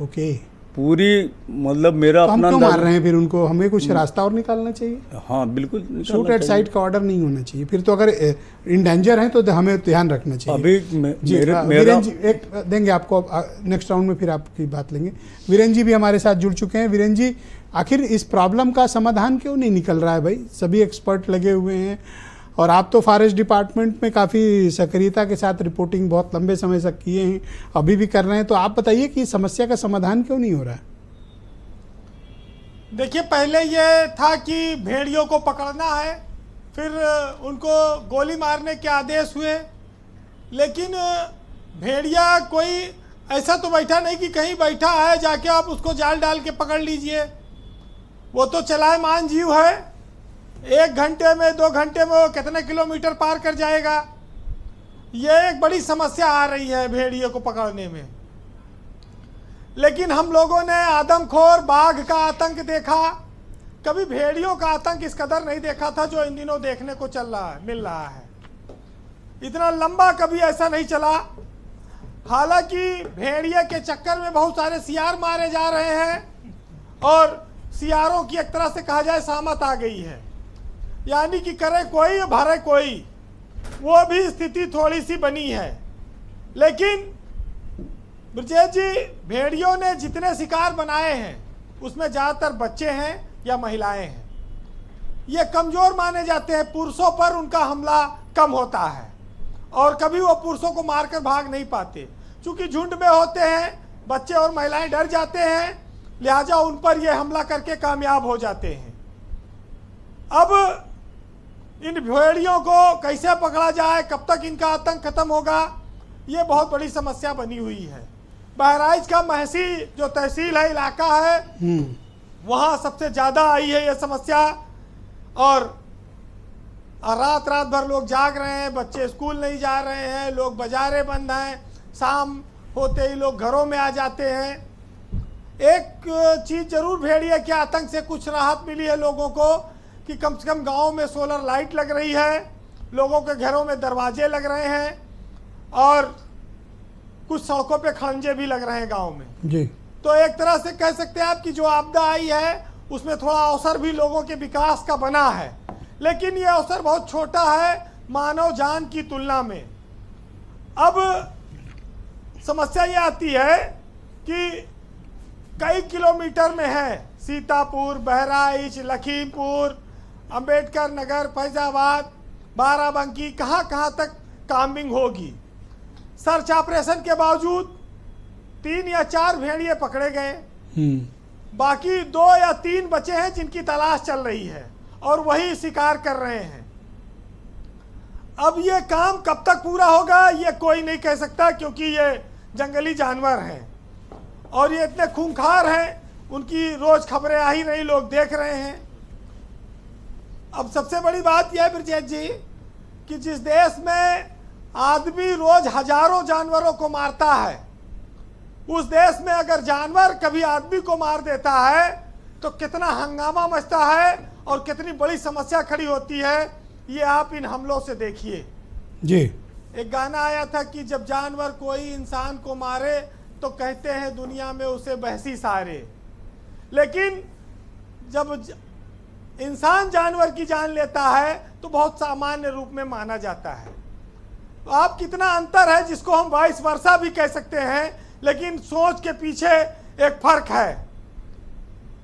Speaker 1: ओके,
Speaker 9: पूरी। मतलब मेरा
Speaker 1: तो हम
Speaker 9: अपना
Speaker 1: क्यों मार
Speaker 9: अंदाजा-
Speaker 1: रहे हैं फिर उनको? हमें कुछ रास्ता और निकालना चाहिए।
Speaker 9: हाँ बिल्कुल, निकालना
Speaker 1: शूट एट
Speaker 9: चाहिए।
Speaker 1: साइड का ऑर्डर नहीं होना चाहिए फिर तो। अगर इंडेंजर हैं तो हमें ध्यान रखना चाहिए।
Speaker 9: अभी
Speaker 1: जी, वीरेन जी एक देंगे आपको, नेक्स्ट राउंड में फिर आपकी बात लेंगे। वीरेन जी भी हमारे साथ जुड़ चुके हैं। वीरेन जी, आखिर इस प्रॉब्लम का समाधान क्यों नहीं निकल रहा है भाई? सभी एक्सपर्ट लगे हुए हैं और आप तो फॉरेस्ट डिपार्टमेंट में काफ़ी सक्रियता के साथ रिपोर्टिंग बहुत लंबे समय से किए हैं, अभी भी कर रहे हैं, तो आप बताइए कि इस समस्या का समाधान क्यों नहीं हो रहा है?
Speaker 10: देखिए, पहले ये था कि भेड़ियों को पकड़ना है, फिर उनको गोली मारने के आदेश हुए, लेकिन भेड़िया कोई ऐसा तो बैठा नहीं कि कहीं बैठा है जाके आप उसको जाल डाल के पकड़ लीजिए। वो तो चलायमान जीव है, 1 घंटे में 2 घंटे में वो कितने किलोमीटर पार कर जाएगा। ये एक बड़ी समस्या आ रही है भेड़िए को पकड़ने में। लेकिन हम लोगों ने आदमखोर बाघ का आतंक देखा, कभी भेड़ियों का आतंक इस कदर नहीं देखा था जो इन दिनों देखने को मिल रहा है। इतना लंबा कभी ऐसा नहीं चला। हालांकि भेड़िए के चक्कर में बहुत सारे सियार मारे जा रहे हैं और सियारों की एक तरह से कहा जाए सामत आ गई है, यानी कि करे कोई भरे कोई, वो भी स्थिति थोड़ी सी बनी है। लेकिन ब्रजेश जी, भेड़ियों ने जितने शिकार बनाए हैं उसमें ज़्यादातर बच्चे हैं या महिलाएं हैं। ये कमज़ोर माने जाते हैं, पुरुषों पर उनका हमला कम होता है और कभी वो पुरुषों को मारकर भाग नहीं पाते। चूँकि झुंड में होते हैं, बच्चे और महिलाएं डर जाते हैं, लिहाजा उन पर ये हमला करके कामयाब हो जाते हैं। अब इन भेड़ियों को कैसे पकड़ा जाए, कब तक इनका आतंक खत्म होगा, ये बहुत बड़ी समस्या बनी हुई है। बहराइच का महसी जो तहसील है, इलाका है, वहाँ सबसे ज़्यादा आई है ये समस्या। और रात रात भर लोग जाग रहे हैं, बच्चे स्कूल नहीं जा रहे हैं, लोग बाजारें बंद हैं, शाम होते ही लोग घरों में आ जाते हैं। एक चीज़ जरूर भेड़िए के आतंक से कुछ राहत मिली है लोगों को कि कम से कम गाँव में सोलर लाइट लग रही है, लोगों के घरों में दरवाजे लग रहे हैं और कुछ सड़कों पे खड़ंजे भी लग रहे हैं गांव में
Speaker 1: जी।
Speaker 10: तो एक तरह से कह सकते हैं आप कि जो आपदा आई है उसमें थोड़ा अवसर भी लोगों के विकास का बना है, लेकिन ये अवसर बहुत छोटा है मानव जान की तुलना में। अब समस्या ये आती है कि कई किलोमीटर में है सीतापुर, बहराइच, लखीमपुर, अंबेडकर नगर, फैजाबाद, बाराबंकी, कहाँ कहाँ तक काम्बिंग होगी। सर्च ऑपरेशन के बावजूद 3 या 4 भेड़िए पकड़े गए, बाकी 2 या 3 बचे हैं जिनकी तलाश चल रही है और वही शिकार कर रहे हैं। अब ये काम कब तक पूरा होगा ये कोई नहीं कह सकता, क्योंकि ये जंगली जानवर हैं और ये इतने खूंखार हैं, उनकी रोज खबरें आ ही रही, लोग देख रहे हैं। अब सबसे बड़ी बात यह है ब्रजेश जी कि जिस देश में आदमी रोज हजारों जानवरों को मारता है, उस देश में अगर जानवर कभी आदमी को मार देता है तो कितना हंगामा मचता है और कितनी बड़ी समस्या खड़ी होती है, ये आप इन हमलों से देखिए
Speaker 1: जी।
Speaker 10: एक गाना आया था कि जब जानवर कोई इंसान को मारे तो कहते हैं दुनिया में उसे बहसी सारे, लेकिन जब इंसान जानवर की जान लेता है तो बहुत सामान्य रूप में माना जाता है। तो आप कितना अंतर है जिसको हम वाइस वर्सा भी कह सकते हैं, लेकिन सोच के पीछे एक फर्क है।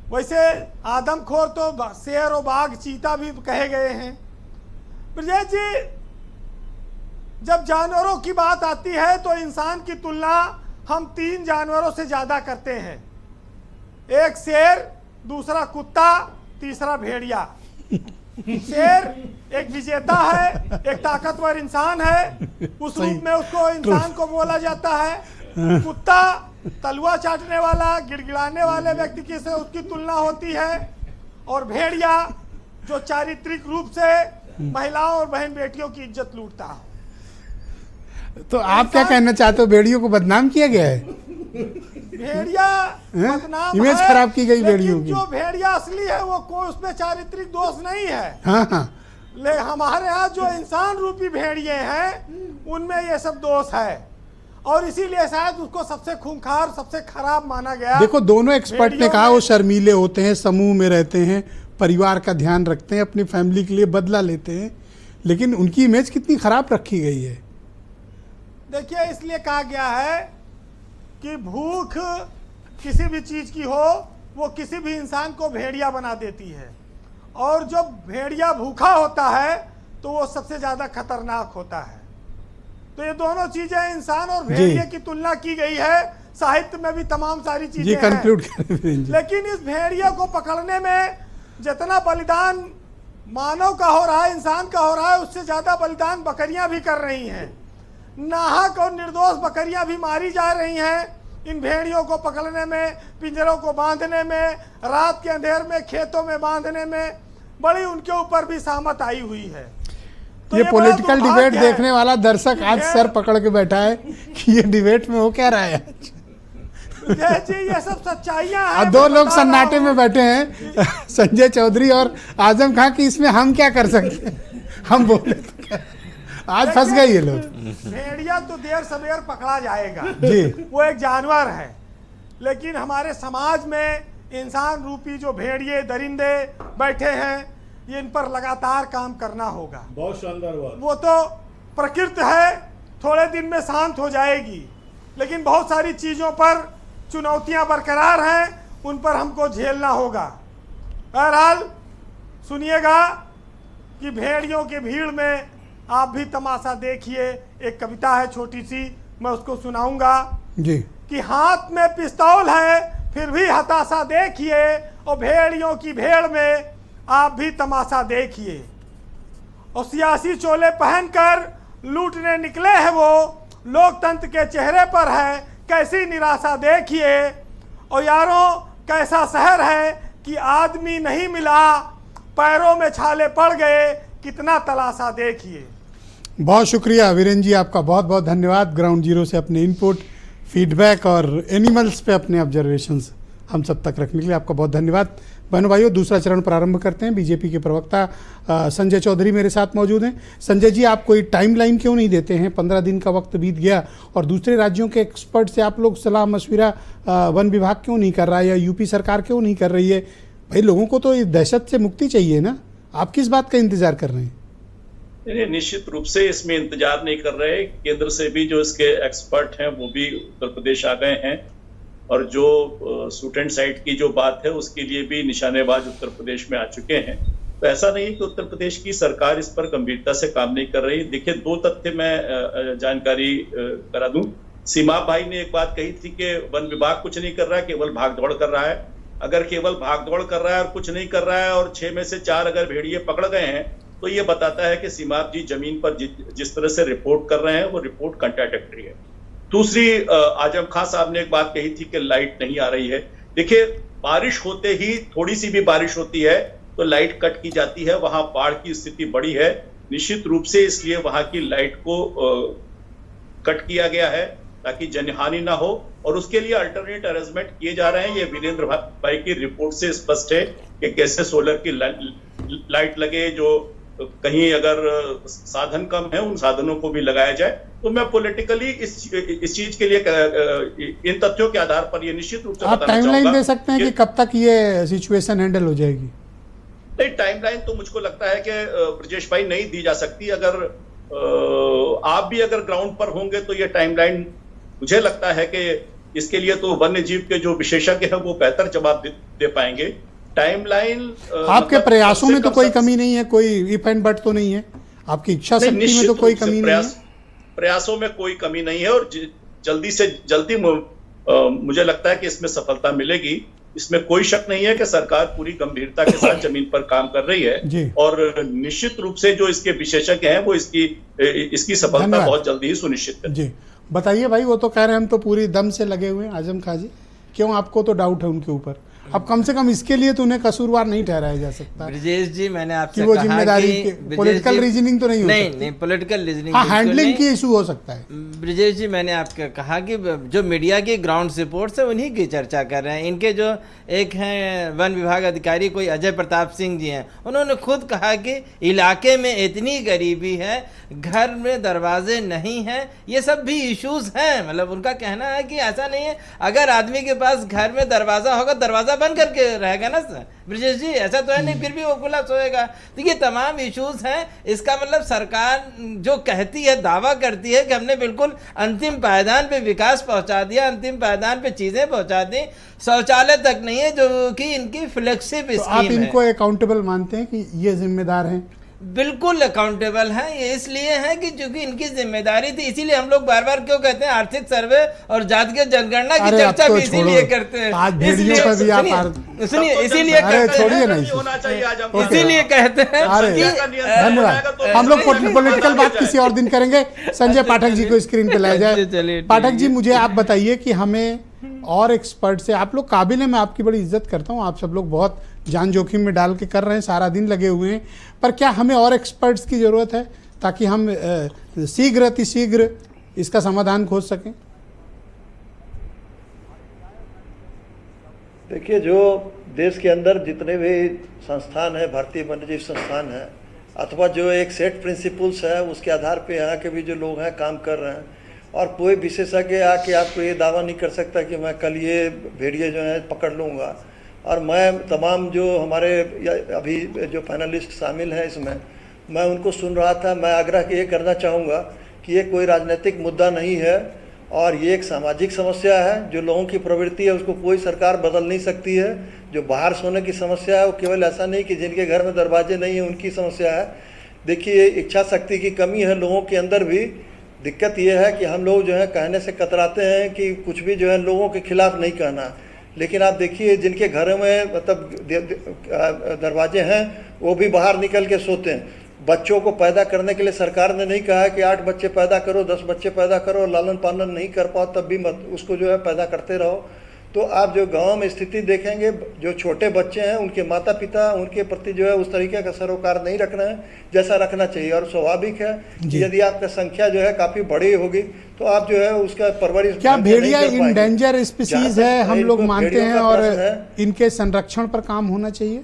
Speaker 10: वैसे आदमखोर तो शेर और बाघ, चीता भी कहे गए हैं। ब्रजेश जी, जब जानवरों की बात आती है तो इंसान की तुलना हम 3 जानवरों से ज्यादा करते हैं, एक शेर, दूसरा कुत्ता, तीसरा भेड़िया। शेर एक विजेता है, एक ताकतवर इंसान है, उस रूप में उसको इंसान को बोला जाता है। कुत्ता तलवा चाटने वाला, गिड़गिड़ाने वाले व्यक्ति की से उसकी तुलना होती है, और भेड़िया जो चारित्रिक रूप से महिलाओं और बहन बेटियों की इज्जत लूटता हो।
Speaker 1: तो आप क्या कहना चाहते हो, भेड़ियों को बदनाम किया गया है?
Speaker 10: भेड़िया बदनाम
Speaker 1: इमेज
Speaker 10: है,
Speaker 1: खराब की गई
Speaker 10: लेकिन
Speaker 1: भेड़ियों की।
Speaker 10: जो भेड़िया असली है वो कोई उसमें चारित्रिक दोष नहीं है।
Speaker 1: हाँ हाँ,
Speaker 10: ले हमारे यहाँ जो इंसान रूपी भेड़िए हैं उनमें ये सब दोष है, और इसीलिए शायद उसको सबसे खूंखार, सबसे खराब माना गया।
Speaker 1: देखो दोनों एक्सपर्ट ने
Speaker 10: भेड़ियों
Speaker 1: कहा
Speaker 10: में-
Speaker 1: वो शर्मीले होते हैं, समूह में रहते हैं, परिवार का ध्यान रखते हैं, अपनी फैमिली के लिए बदला लेते हैं, लेकिन उनकी इमेज कितनी खराब रखी गई है।
Speaker 10: देखिए, इसलिए कहा गया है कि भूख किसी भी चीज की हो वो किसी भी इंसान को भेड़िया बना देती है, और जब भेड़िया भूखा होता है तो वो सबसे ज्यादा खतरनाक होता है। तो ये दोनों चीजें, इंसान और भेड़िए की तुलना की गई है, साहित्य में भी तमाम सारी
Speaker 1: जी
Speaker 10: चीजें हैं।
Speaker 1: कंक्लूड करें वीरेंद्र जी।
Speaker 10: लेकिन इस भेड़िया को पकड़ने में जितना बलिदान मानव का हो रहा है, इंसान का हो रहा है, उससे ज्यादा बलिदान बकरियां भी कर रही हैं। नाहक और निर्दोष बकरियां भी मारी जा रही हैं इन भेड़ियों को पकड़ने में, पिंजरों को बांधने में, रात के अंधेर में खेतों में बांधने में बड़ी उनके ऊपर भी सहमत आई हुई है। तो
Speaker 1: ये
Speaker 10: बड़ा
Speaker 1: पॉलिटिकल
Speaker 10: दुर्भाग्य
Speaker 1: डिबेट
Speaker 10: है
Speaker 1: देखने वाला दर्शक आज सर पकड़ के बैठा है कि ये डिबेट में हो क्या रहा है।
Speaker 10: जी, ये सब सच्चाइयां हैं।
Speaker 1: अब दो
Speaker 10: मैं
Speaker 1: लोग
Speaker 10: बता रहा
Speaker 1: सन्नाटे
Speaker 10: हूं।
Speaker 1: में बैठे हैं, संजय चौधरी और आजम खान, की इसमें हम क्या कर सकते हैं, हम बोले तो क्या? आज फंस गए ये लोग।
Speaker 10: भेड़िया तो देर सवेर पकड़ा जाएगा
Speaker 1: जी।
Speaker 10: वो एक जानवर है, लेकिन हमारे समाज में इंसान रूपी जो भेड़िए दरिंदे बैठे हैं, ये इन पर लगातार काम करना होगा।
Speaker 8: बहुत शानदार बात।
Speaker 10: वो तो प्रकृति है, थोड़े दिन में शांत हो जाएगी, लेकिन बहुत सारी चीज़ों पर चुनौतियां बरकरार हैं, उन पर हमको झेलना होगा। बहरहाल सुनिएगा कि भेड़ियों की भीड़ में आप भी तमाशा देखिए। एक कविता है छोटी सी, मैं उसको सुनाऊंगा
Speaker 1: जी।
Speaker 10: कि हाथ में पिस्तौल है फिर भी हताशा देखिए, और भेड़ियों की भीड़ में आप भी तमाशा देखिए। और सियासी चोले पहनकर लूटने निकले हैं वो, लोकतंत्र के चेहरे पर है कैसी निराशा देखिए। और यारों कैसा शहर है कि आदमी नहीं मिला, पैरों में छाले पड़ गए, कितना तलाशा देखिए।
Speaker 1: बहुत शुक्रिया वीरेंद्र जी, आपका बहुत बहुत धन्यवाद। ग्राउंड जीरो से अपने इनपुट, फीडबैक और एनिमल्स पे अपने ऑब्जर्वेशंस हम सब तक रखने के लिए आपका बहुत धन्यवाद। बहनों भाइयों, दूसरा चरण प्रारंभ करते हैं। बीजेपी के प्रवक्ता संजय चौधरी मेरे साथ मौजूद हैं। संजय जी, आप कोई टाइमलाइन क्यों नहीं देते हैं? 15 दिन का वक्त बीत गया और दूसरे राज्यों के एक्सपर्ट से आप लोग सलाह मशविरा वन विभाग क्यों नहीं कर रहा है, या यूपी सरकार क्यों नहीं कर रही है? भाई लोगों को तो इस दहशत से मुक्ति चाहिए ना, आप किस बात का इंतजार कर रहे हैं?
Speaker 4: नहीं, निश्चित रूप से इसमें इंतजार नहीं कर रहे। केंद्र से भी जो इसके एक्सपर्ट हैं वो भी उत्तर प्रदेश आ गए हैं, और जो स्टूडेंट साइट की जो बात है उसके लिए भी निशानेबाज उत्तर प्रदेश में आ चुके हैं। तो ऐसा नहीं है कि उत्तर प्रदेश की सरकार इस पर गंभीरता से काम नहीं कर रही। देखिए, दो तथ्य मैं जानकारी करा दूं। सीमा भाई ने एक बात कही थी कि वन विभाग कुछ नहीं कर रहा है, केवल भागदौड़ कर रहा है। अगर केवल भागदौड़ कर रहा है और कुछ नहीं कर रहा है, और 6 में से 4 अगर भेड़िए पकड़ गए हैं, तो ये बताता है कि सीमाप जी जमीन पर जिस तरह से रिपोर्ट कर रहे हैं वो रिपोर्ट कंट्राडिक्टरी है। दूसरी, आजम खान साहब ने एक बात कही थी कि लाइट नहीं आ रही है। देखिए, बारिश होते ही, थोड़ी सी भी बारिश होती है तो लाइट कट की जाती है। वहां बाढ़ की स्थिति बड़ी है, निश्चित रूप से इसलिए वहां की लाइट को कट किया गया है ताकि जनहानि ना हो, और उसके लिए अल्टरनेट अरेंजमेंट किए जा रहे हैं। ये वीरेंद्र भाई की रिपोर्ट से स्पष्ट है कि कैसे सोलर की लाइट लगे, जो कहीं अगर साधन कम है उन साधनों को भी लगाया जाए। तो मैं पॉलिटिकली इस चीज के लिए इन तथ्यों के आधार पर ये निश्चित रूप से
Speaker 1: आप
Speaker 4: बताना
Speaker 1: टाइमलाइन
Speaker 4: चाहूंगा
Speaker 1: दे सकते हैं कि कब तक ये सिचुएशन हैंडल हो जाएगी?
Speaker 4: नहीं, टाइमलाइन तो मुझको लगता है कि ब्रजेश भाई नहीं दी जा सकती। अगर आप भी अगर ग्राउंड पर होंगे तो ये टाइमलाइन, मुझे लगता है कि इसके लिए तो वन्य जीव के जो विशेषज्ञ हैं वो बेहतर जवाब दे पाएंगे। टाइमलाइन
Speaker 1: आपके प्रयासों में तो कोई कमी नहीं है, कोई इफ एंड बट तो नहीं है, आपकी इच्छा शक्ति में तो कोई कमी नहीं है?
Speaker 4: प्रयासों में कोई कमी नहीं है, और जल्दी से जल्दी मुझे लगता है कि इसमें सफलता मिलेगी। इसमें कोई शक नहीं है कि सरकार पूरी गंभीरता के साथ जमीन पर काम कर रही है, और निश्चित रूप से जो इसके विशेषज्ञ हैं वो इसकी सफलता बहुत जल्दी ही सुनिश्चित है।
Speaker 1: जी, बताइए भाई, वो तो कह रहे हैं हम तो पूरी दम से लगे हुए हैं। आजम खां जी, क्यों आपको तो डाउट है उनके ऊपर? अब कम से कम इसके लिए तो उन्हें कसूरवार नहीं ठहराया जा सकता।
Speaker 7: ब्रजेश जी, मैंने आपसे
Speaker 1: कि वो
Speaker 7: कहा
Speaker 1: जिम्मेदारी
Speaker 7: कि
Speaker 1: पॉलिटिकल रीजनिंग तो नहीं हो सकती।
Speaker 7: नहीं, पॉलिटिकल रीजनिंग,
Speaker 1: हाँ, हैंडलिंग की इशू हो सकता है।
Speaker 7: ब्रजेश जी, मैंने आपको कहा कि जो मीडिया की ग्राउंड रिपोर्ट्स है उन्हीं की चर्चा कर रहे हैं। इनके जो एक हैं वन विभाग अधिकारी, कोई अजय प्रताप सिंह जी हैं, उन्होंने खुद कहा कि इलाके में इतनी गरीबी है, घर में दरवाजे नहीं हैं, ये सब भी इश्यूज हैं। मतलब उनका कहना है कि ऐसा नहीं है, अगर आदमी के पास घर में दरवाजा होगा, दरवाजा बंद करके रहेगा ना सर ब्रजेश जी, ऐसा तो है नहीं, फिर भी वो खुला सोएगा। तो ये तमाम इश्यूज हैं। इसका मतलब सरकार जो कहती है, दावा करती है कि हमने बिल्कुल अंतिम पायदान पे विकास पहुंचा दिया, अंतिम पायदान पे चीजें पहुंचा दी, शौचालय तक नहीं है, जो कि इनकी फ्लेक्सिब स्कीम है।
Speaker 1: आप इनको अकाउंटेबल मानते हैं कि ये जिम्मेदार हैं?
Speaker 7: बिल्कुल अकाउंटेबल है। ये इसलिए है कि चूंकि इनकी जिम्मेदारी थी, इसीलिए हम लोग बार बार क्यों कहते हैं आर्थिक सर्वे और जातीय जनगणना की चर्चा भी इसीलिए करते हैं।
Speaker 1: आज भेड़ियों पर भी आप
Speaker 7: सुनिए, इसीलिए
Speaker 1: छोड़िए नहीं,
Speaker 7: इसीलिए कहते हैं।
Speaker 1: धन्यवाद। हम लोग पॉलिटिकल बात किसी और दिन करेंगे। संजय पाठक जी को स्क्रीन पे लाया जाए। पाठक जी, मुझे आप बताइए कि हमें और एक्सपर्ट से, आप लोग काबिल हैं, मैं आपकी बड़ी इज्जत करता हूँ, आप सब लोग बहुत जान जोखिम में डाल के कर रहे हैं, सारा दिन लगे हुए हैं, पर क्या हमें और एक्सपर्ट्स की ज़रूरत है ताकि हम शीघ्र अतिशीघ्र इसका समाधान खोज सकें?
Speaker 6: देखिए, जो देश के अंदर जितने भी संस्थान हैं, भारतीय वन्यजीव संस्थान है, अथवा जो एक सेट प्रिंसिपल्स है, उसके आधार पे यहाँ के भी जो लोग हैं काम कर रहे हैं, और कोई विशेषज्ञ आके आपको ये दावा नहीं कर सकता कि मैं कल ये भेड़िए जो है पकड़ लूँगा। और मैं तमाम जो हमारे अभी जो पैनलिस्ट शामिल हैं इसमें, मैं उनको सुन रहा था। मैं आग्रह ये करना चाहूँगा कि ये कोई राजनीतिक मुद्दा नहीं है, और ये एक सामाजिक समस्या है। जो लोगों की प्रवृत्ति है उसको कोई सरकार बदल नहीं सकती है। जो बाहर सोने की समस्या है वो केवल ऐसा नहीं कि जिनके घर में दरवाजे नहीं हैं उनकी समस्या है। देखिए, इच्छा शक्ति की कमी है लोगों के अंदर भी। दिक्कत ये है कि हम लोग जो है कहने से कतराते हैं कि कुछ भी जो है लोगों के खिलाफ नहीं कहना, लेकिन आप देखिए जिनके घरों में मतलब दरवाजे हैं वो भी बाहर निकल के सोते हैं। बच्चों को पैदा करने के लिए सरकार ने नहीं कहा है कि 8 बच्चे पैदा करो, 10 बच्चे पैदा करो, लालन पालन नहीं कर पाओ तब भी मत उसको जो है पैदा करते रहो। तो आप जो गांव में स्थिति देखेंगे, जो छोटे बच्चे हैं उनके माता पिता उनके प्रति जो है उस तरीके का सरोकार नहीं रख रहे हैं जैसा रखना चाहिए। और स्वाभाविक है कि यदि आपका संख्या जो है काफ़ी बड़ी होगी तो आप जो है उसका परवरिश।
Speaker 1: क्या भेड़िया इंडेंजर स्पीसीज है, हम लोग मानते हैं, और इनके संरक्षण पर काम होना चाहिए?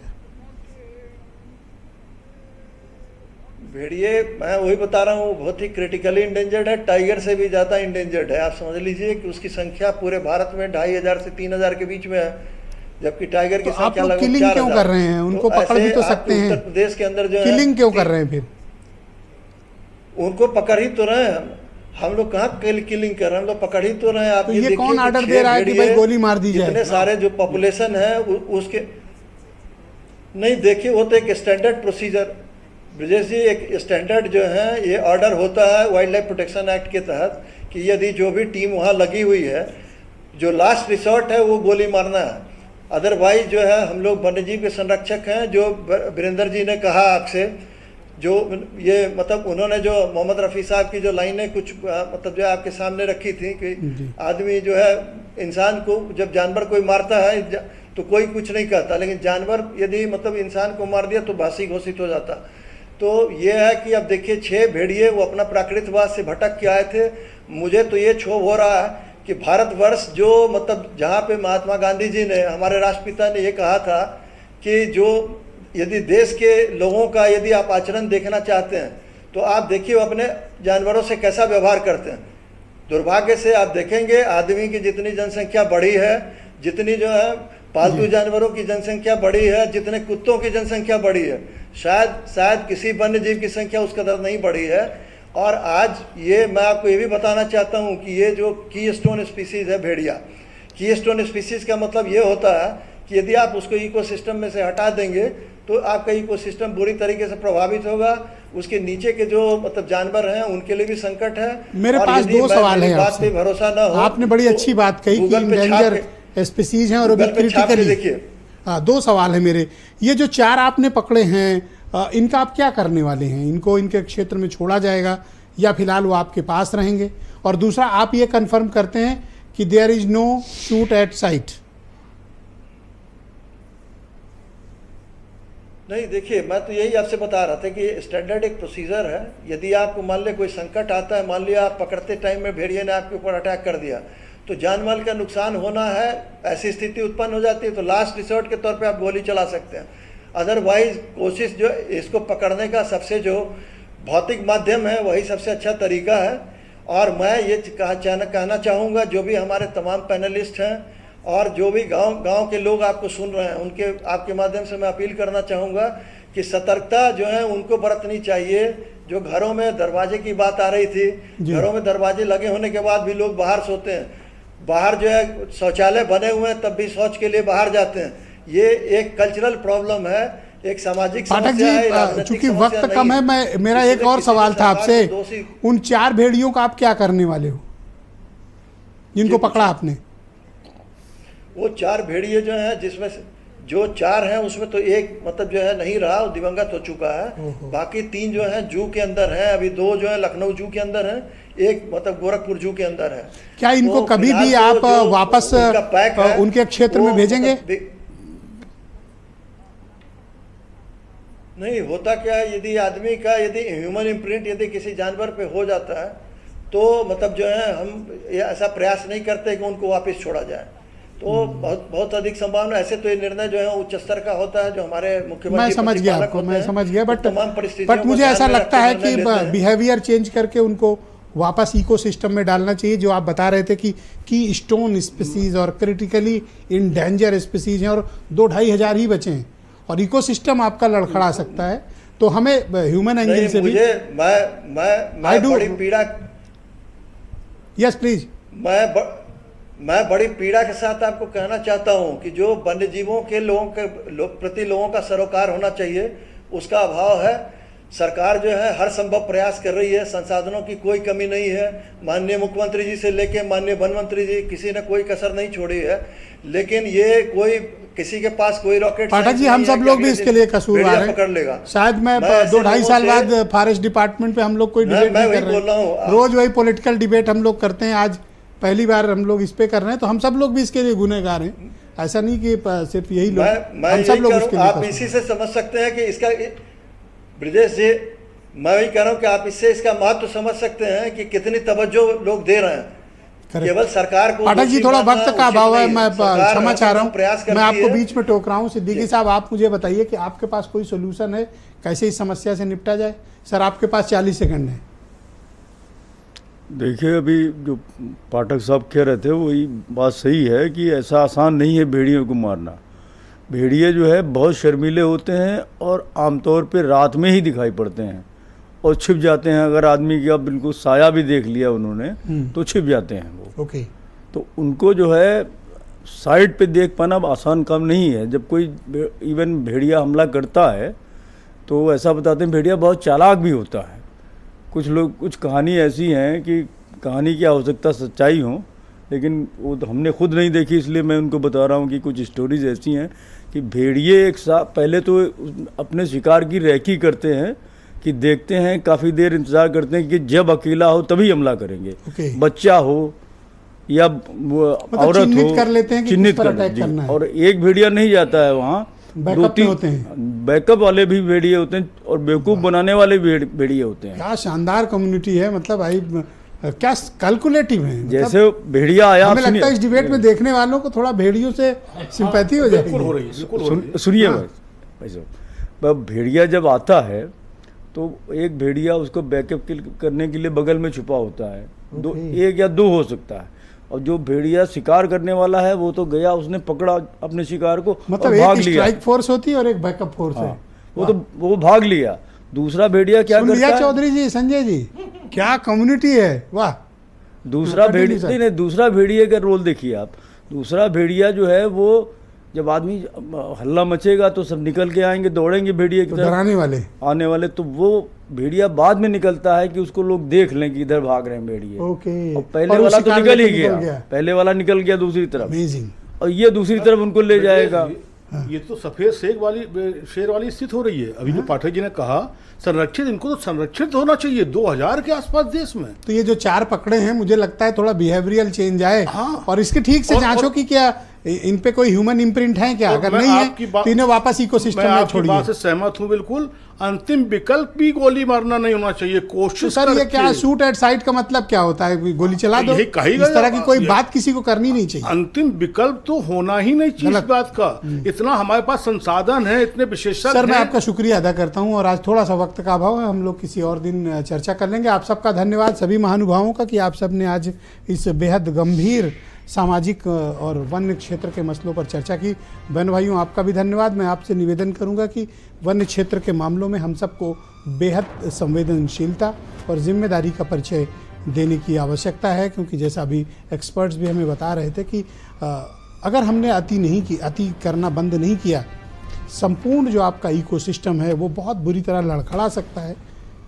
Speaker 6: भेड़िए, मैं वही बता रहा हूँ, बहुत ही क्रिटिकली इंडेंजर्ड है, टाइगर से भी ज़्यादा इंडेंजर्ड है। आप समझ लीजिए कि उसकी संख्या पूरे भारत में 2500 से 3000 के बीच में है, जबकि टाइगर की संख्या लगभग 4000।
Speaker 1: किलिंग क्यों कर रहे हैं? उनको पकड़ भी तो सकते हैं।
Speaker 6: उत्तर प्रदेश के अंदर जो
Speaker 1: किलिंग क्यों कर रहे हैं? फिर
Speaker 6: उनको पकड़ ही तो रहे हैं। हम लोग कहाँ किलिंग कर रहे हैं, हम लोग पकड़ ही तो रहे हैं। आप
Speaker 1: ये कौन ऑर्डर दे रहा है कि भाई गोली मार दी जाए?
Speaker 6: इतने सारे जो पॉपुलेशन है उसके नहीं, देखिए वो तो एक स्टैंडर्ड प्रोसीजर ब्रजेश जी, एक स्टैंडर्ड जो है ये ऑर्डर होता है वाइल्ड लाइफ प्रोटेक्शन एक्ट के तहत कि यदि जो भी टीम वहाँ लगी हुई है, जो लास्ट रिसोर्ट है वो गोली मारना है। अदरवाइज जो है हम लोग वन्यजीव के संरक्षक हैं। जो वीरेंद्र जी ने कहा आपसे, जो ये मतलब उन्होंने जो मोहम्मद रफ़ी साहब की जो लाइनें कुछ मतलब जो आपके सामने रखी थी कि आदमी जो है इंसान को जब जानवर कोई मारता है तो कोई कुछ नहीं कहता, लेकिन जानवर यदि मतलब इंसान को मार दिया तो भाषी घोषित हो जाता। तो ये है कि अब देखिए 6 भेड़िए वो अपना प्राकृतवास से भटक के आए थे। मुझे तो ये क्षोभ हो रहा है कि भारतवर्ष जो मतलब जहाँ पे महात्मा गांधी जी ने, हमारे राष्ट्रपिता ने ये कहा था कि जो यदि देश के लोगों का यदि आप आचरण देखना चाहते हैं तो आप देखिए वो अपने जानवरों से कैसा व्यवहार करते हैं। दुर्भाग्य से आप देखेंगे आदमी की जितनी जनसंख्या बढ़ी है, जितनी जो है पालतू जानवरों की जनसंख्या बढ़ी है, जितने कुत्तों की जनसंख्या बढ़ी है, शायद किसी वन्य जीव की संख्या उस कदर नहीं बढ़ी है। और आज ये मैं आपको ये भी बताना चाहता हूँ कि ये जो की स्टोन स्पीसीज़ है भेड़िया, की स्टोन स्पीसीज़ का मतलब ये होता है कि यदि आप उसको इकोसिस्टम में से हटा देंगे तो आपका इकोसिस्टम बुरी तरीके से प्रभावित होगा। उसके नीचे के जो मतलब जानवर हैं उनके लिए भी संकट है।
Speaker 1: मेरे पास 2 सवाल हैं
Speaker 6: बात पे भरोसा ना हो।
Speaker 1: आपने बड़ी अच्छी बात कही कि इंडेंजर स्पीसीज हैं और अभी क्रिटिकली।
Speaker 6: देखिए,
Speaker 1: हाँ, 2 सवाल है मेरे। ये जो 4 आपने पकड़े हैं, इनका आप क्या करने वाले हैं? इनको इनके क्षेत्र में छोड़ा जाएगा या फिलहाल वो आपके पास रहेंगे? और दूसरा, आप ये कंफर्म करते हैं कि there is no shoot at site?
Speaker 6: नहीं, देखिए, मैं तो यही आपसे बता रहा था कि स्टैंडर्ड एक प्रोसीजर है। यदि आपको मान लिया कोई संकट आता है, मान लिया आप पकड़ते टाइम में भेड़िए ने आपके ऊपर अटैक कर दिया, तो जान माल का नुकसान होना है, ऐसी स्थिति उत्पन्न हो जाती है तो लास्ट रिसोर्ट के तौर पे आप गोली चला सकते हैं। अदरवाइज कोशिश जो इसको पकड़ने का सबसे जो भौतिक माध्यम है वही सबसे अच्छा तरीका है। और मैं ये कहना चाहूँगा, जो भी हमारे तमाम पैनलिस्ट हैं और जो भी गांव के लोग आपको सुन रहे हैं, उनके आपके माध्यम से मैं अपील करना चाहूँगा कि सतर्कता जो है उनको बरतनी चाहिए। जो घरों में दरवाजे की बात आ रही थी, घरों में दरवाजे लगे होने के बाद भी लोग बाहर सोते हैं, बाहर जो है शौचालय बने हुए हैं तब भी शौच के लिए बाहर जाते हैं। ये एक कल्चरल प्रॉब्लम है, एक सामाजिक समस्या है।
Speaker 1: चूंकि वक्त कम है, मेरा एक और सवाल था आपसे, उन 4 भेड़ियों का आप क्या करने वाले हो जिनको पकड़ा आपने?
Speaker 6: वो 4 भेड़िए जो हैं, जिसमें जो 4 हैं उसमें तो एक मतलब जो है नहीं रहा, वो दिवंगत हो चुका है। बाकी 3 जो हैं जू के अंदर हैं, अभी 2 जो है लखनऊ जू के अंदर हैं, एक मतलब गोरखपुर जू के अंदर है।
Speaker 1: क्या इनको कभी भी आप वापस उनके क्षेत्र में भेजेंगे?
Speaker 6: नहीं, होता क्या है, यदि आदमी का यदि ह्यूमन इम्प्रिंट यदि किसी जानवर पे हो जाता है तो मतलब जो है हम ऐसा प्रयास नहीं करते कि उनको वापस छोड़ा जाए। तो बहुत अधिक संभावना, ऐसे तो ये निर्णय जो है उच्च स्तर का होता है, जो हमारे मुख्यमंत्री
Speaker 1: मैं समझ गया, बट मुझे ऐसा लगता है कि बिहेवियर चेंज करके उनको वापस इकोसिस्टम में डालना चाहिए। जो आप बता रहे थे कि स्टोन स्पीसीज और क्रिटिकली इंडेंजर स्पीसीज हैं और 2-2.5 हज़ार ही बचे हैं और इकोसिस्टम आपका लड़खड़ा सकता है, तो हमें ह्यूमन एंगल से भी
Speaker 6: मैं बड़ी पीड़ा,
Speaker 1: यस प्लीज,
Speaker 6: मैं बड़ी पीड़ा के साथ आपको कहना चाहता हूं कि जो वन्य जीवों के प्रति लोगों का सरोकार होना चाहिए उसका अभाव है। सरकार जो है हर संभव प्रयास कर रही है, संसाधनों की कोई कमी नहीं है। माननीय मुख्यमंत्री जी से लेके माननीय वन मंत्री जी, किसी ने कोई कसर नहीं छोड़ी है। लेकिन ये कोई किसी के पास कोई रॉकेट,
Speaker 1: पाठक जी, हम सब लोग भी इसके लिए कसूरवार हैं।
Speaker 6: पकड़ लेगा
Speaker 1: शायद मैं 2-2.5 साल बाद फॉरेस्ट डिपार्टमेंट पे हम लोग कोई डिबेट नहीं कर रहे हैं, रोज वही पॉलिटिकल डिबेट हम लोग करते हैं। आज पहली बार हम लोग इस पे कर रहे हैं, तो हम सब लोग भी इसके लिए गुनहगार हैं। ऐसा नहीं कि सिर्फ यही लोग, हम सब लोग इसके लिए।
Speaker 6: आप इसी से समझ सकते हैं कि इसका, ब्रजेश जी, मैं वही कह रहा हूँ कि आप इससे इसका महत्व समझ सकते हैं कि कितनी तवज्जो लोग दे रहे हैं। केवल सरकार को,
Speaker 1: पाठक जी थोड़ा वक्त का अभाव है, मैं क्षमा चाह रहा हूँ, मैं आपको बीच में टोक रहा हूँ। सिद्दीकी साहब, आप मुझे बताइए कि आपके पास कोई सोल्यूशन है कैसे इस समस्या से निपटा जाए? सर, आपके पास 40 सेकंड है।
Speaker 9: देखिए, अभी जो पाठक साहब कह रहे थे वही बात सही है कि ऐसा आसान नहीं है भेड़ियों को मारना। भेड़िए जो है बहुत शर्मीले होते हैं और आमतौर पे रात में ही दिखाई पड़ते हैं और छिप जाते हैं। अगर आदमी का बिल्कुल साया भी देख लिया उन्होंने तो छिप जाते हैं वो।
Speaker 1: ओके।
Speaker 9: तो उनको जो है साइड पे देख पाना आसान काम नहीं है। जब कोई इवन भेड़िया हमला करता है तो ऐसा बताते हैं भेड़िया बहुत चालाक भी होता है। कुछ कहानी ऐसी हैं कि कहानी की आवश्यकता सच्चाई हो, लेकिन वो तो हमने खुद नहीं देखी, इसलिए मैं उनको बता रहा हूँ कि कुछ स्टोरीज ऐसी हैं कि भेड़िए एक साथ पहले तो अपने शिकार की रेकी करते हैं कि देखते हैं, काफ़ी देर इंतज़ार करते हैं कि जब अकेला हो तभी हमला करेंगे। बच्चा हो या औरत हो,
Speaker 1: कर लेते हैं कि
Speaker 9: चिन्हित करना है। और एक भेड़िया नहीं जाता है वहाँ, 2-3 होते हैं बैकअप वाले भी भेड़िए होते हैं और बेवकूफ़ बनाने वाले भेड़िए होते हैं।
Speaker 1: क्या शानदार कम्युनिटी है, मतलब भाई क्या कैलकुलेटिव है। मतलब
Speaker 9: जैसे भेड़िया आया,
Speaker 1: हमें लगता है इस डिबेट में देखने वालों को थोड़ा भेड़ियों से सिंपैथी हो जाएगी।
Speaker 9: सुनिए भाई साहब, भेड़िया जब आता है तो एक भेड़िया उसको बैकअप करने के लिए बगल में छुपा होता है, 1 या 2 हो सकता है। और जो भेड़िया शिकार करने वाला है वो तो गया, उसने पकड़ा अपने शिकार को,
Speaker 1: मतलब एक भाग स्ट्राइक फोर्स होती है और एक बैकअप फोर्स है।
Speaker 9: वो भाग लिया। दूसरा भेड़िया क्या करता है?
Speaker 1: चौधरी जी, संजय जी, क्या कम्युनिटी है, वाह।
Speaker 9: दूसरा भेड़िए का रोल देखिए आप। दूसरा भेड़िया जो है वो जब आदमी हल्ला मचेगा तो सब निकल के आएंगे, दौड़ेंगे भेड़िए की तरफ, आने वाले। तो वो भेड़िया बाद में निकलता है कि उसको लोग देख लें कि इधर भाग रहे हैं भेड़िए। और पहले वाला तो निकल ही गया, पहले वाला निकल गया दूसरी तरफ, और ये दूसरी तरफ उनको ले जाएगा।
Speaker 8: ये तो सफेद शेर वाली स्थिति हो रही है। अभी जो पाठक जी ने कहा संरक्षित, इनको तो संरक्षित होना चाहिए 2000 के आसपास देश में।
Speaker 1: तो ये जो 4 पकड़े हैं, मुझे लगता है थोड़ा बिहेवियरल चेंज आए।
Speaker 8: हाँ।
Speaker 1: और इसके ठीक से जांचो कि क्या इन पे कोई ह्यूमन इम्प्रिंट है क्या। अगर नहीं है तो इन्हें वापस इकोसिस्टम में छोड़िए।
Speaker 8: बात से सहमत हूं बिल्कुल। अंतिम विकल्प भी गोली मारना नहीं होना चाहिए। कोशिश
Speaker 1: तो सर ये क्या शूट एट साइट का मतलब क्या होता है, गोली चला दो, इस तरह की कोई बात किसी को करनी नहीं चाहिए।
Speaker 8: अंतिम विकल्प तो होना ही नहीं चाहिए इस बात का। इतना हमारे पास संसाधन है, इतने विशेषज्ञ।
Speaker 1: सर मैं आपका शुक्रिया अदा करता हूं और आज थोड़ा सा वक्त का अभाव है, हम लोग किसी और दिन चर्चा कर लेंगे। आप सबका धन्यवाद सभी महानुभावों का कि आप सब ने आज इस बेहद गंभीर सामाजिक और वन्य क्षेत्र के मसलों पर चर्चा की। बहन भाइयों आपका भी धन्यवाद। मैं आपसे निवेदन करूंगा कि वन्य क्षेत्र के मामलों में हम सबको बेहद संवेदनशीलता और जिम्मेदारी का परिचय देने की आवश्यकता है, क्योंकि जैसा अभी एक्सपर्ट्स भी हमें बता रहे थे कि अगर हमने अति करना बंद नहीं किया, संपूर्ण जो आपका इकोसिस्टम है वो बहुत बुरी तरह लड़खड़ा सकता है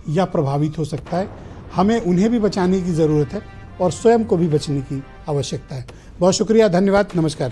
Speaker 1: या प्रभावित हो सकता है। हमें उन्हें भी बचाने की ज़रूरत है और स्वयं को भी बचने की आवश्यकता है। बहुत शुक्रिया, धन्यवाद, नमस्कार।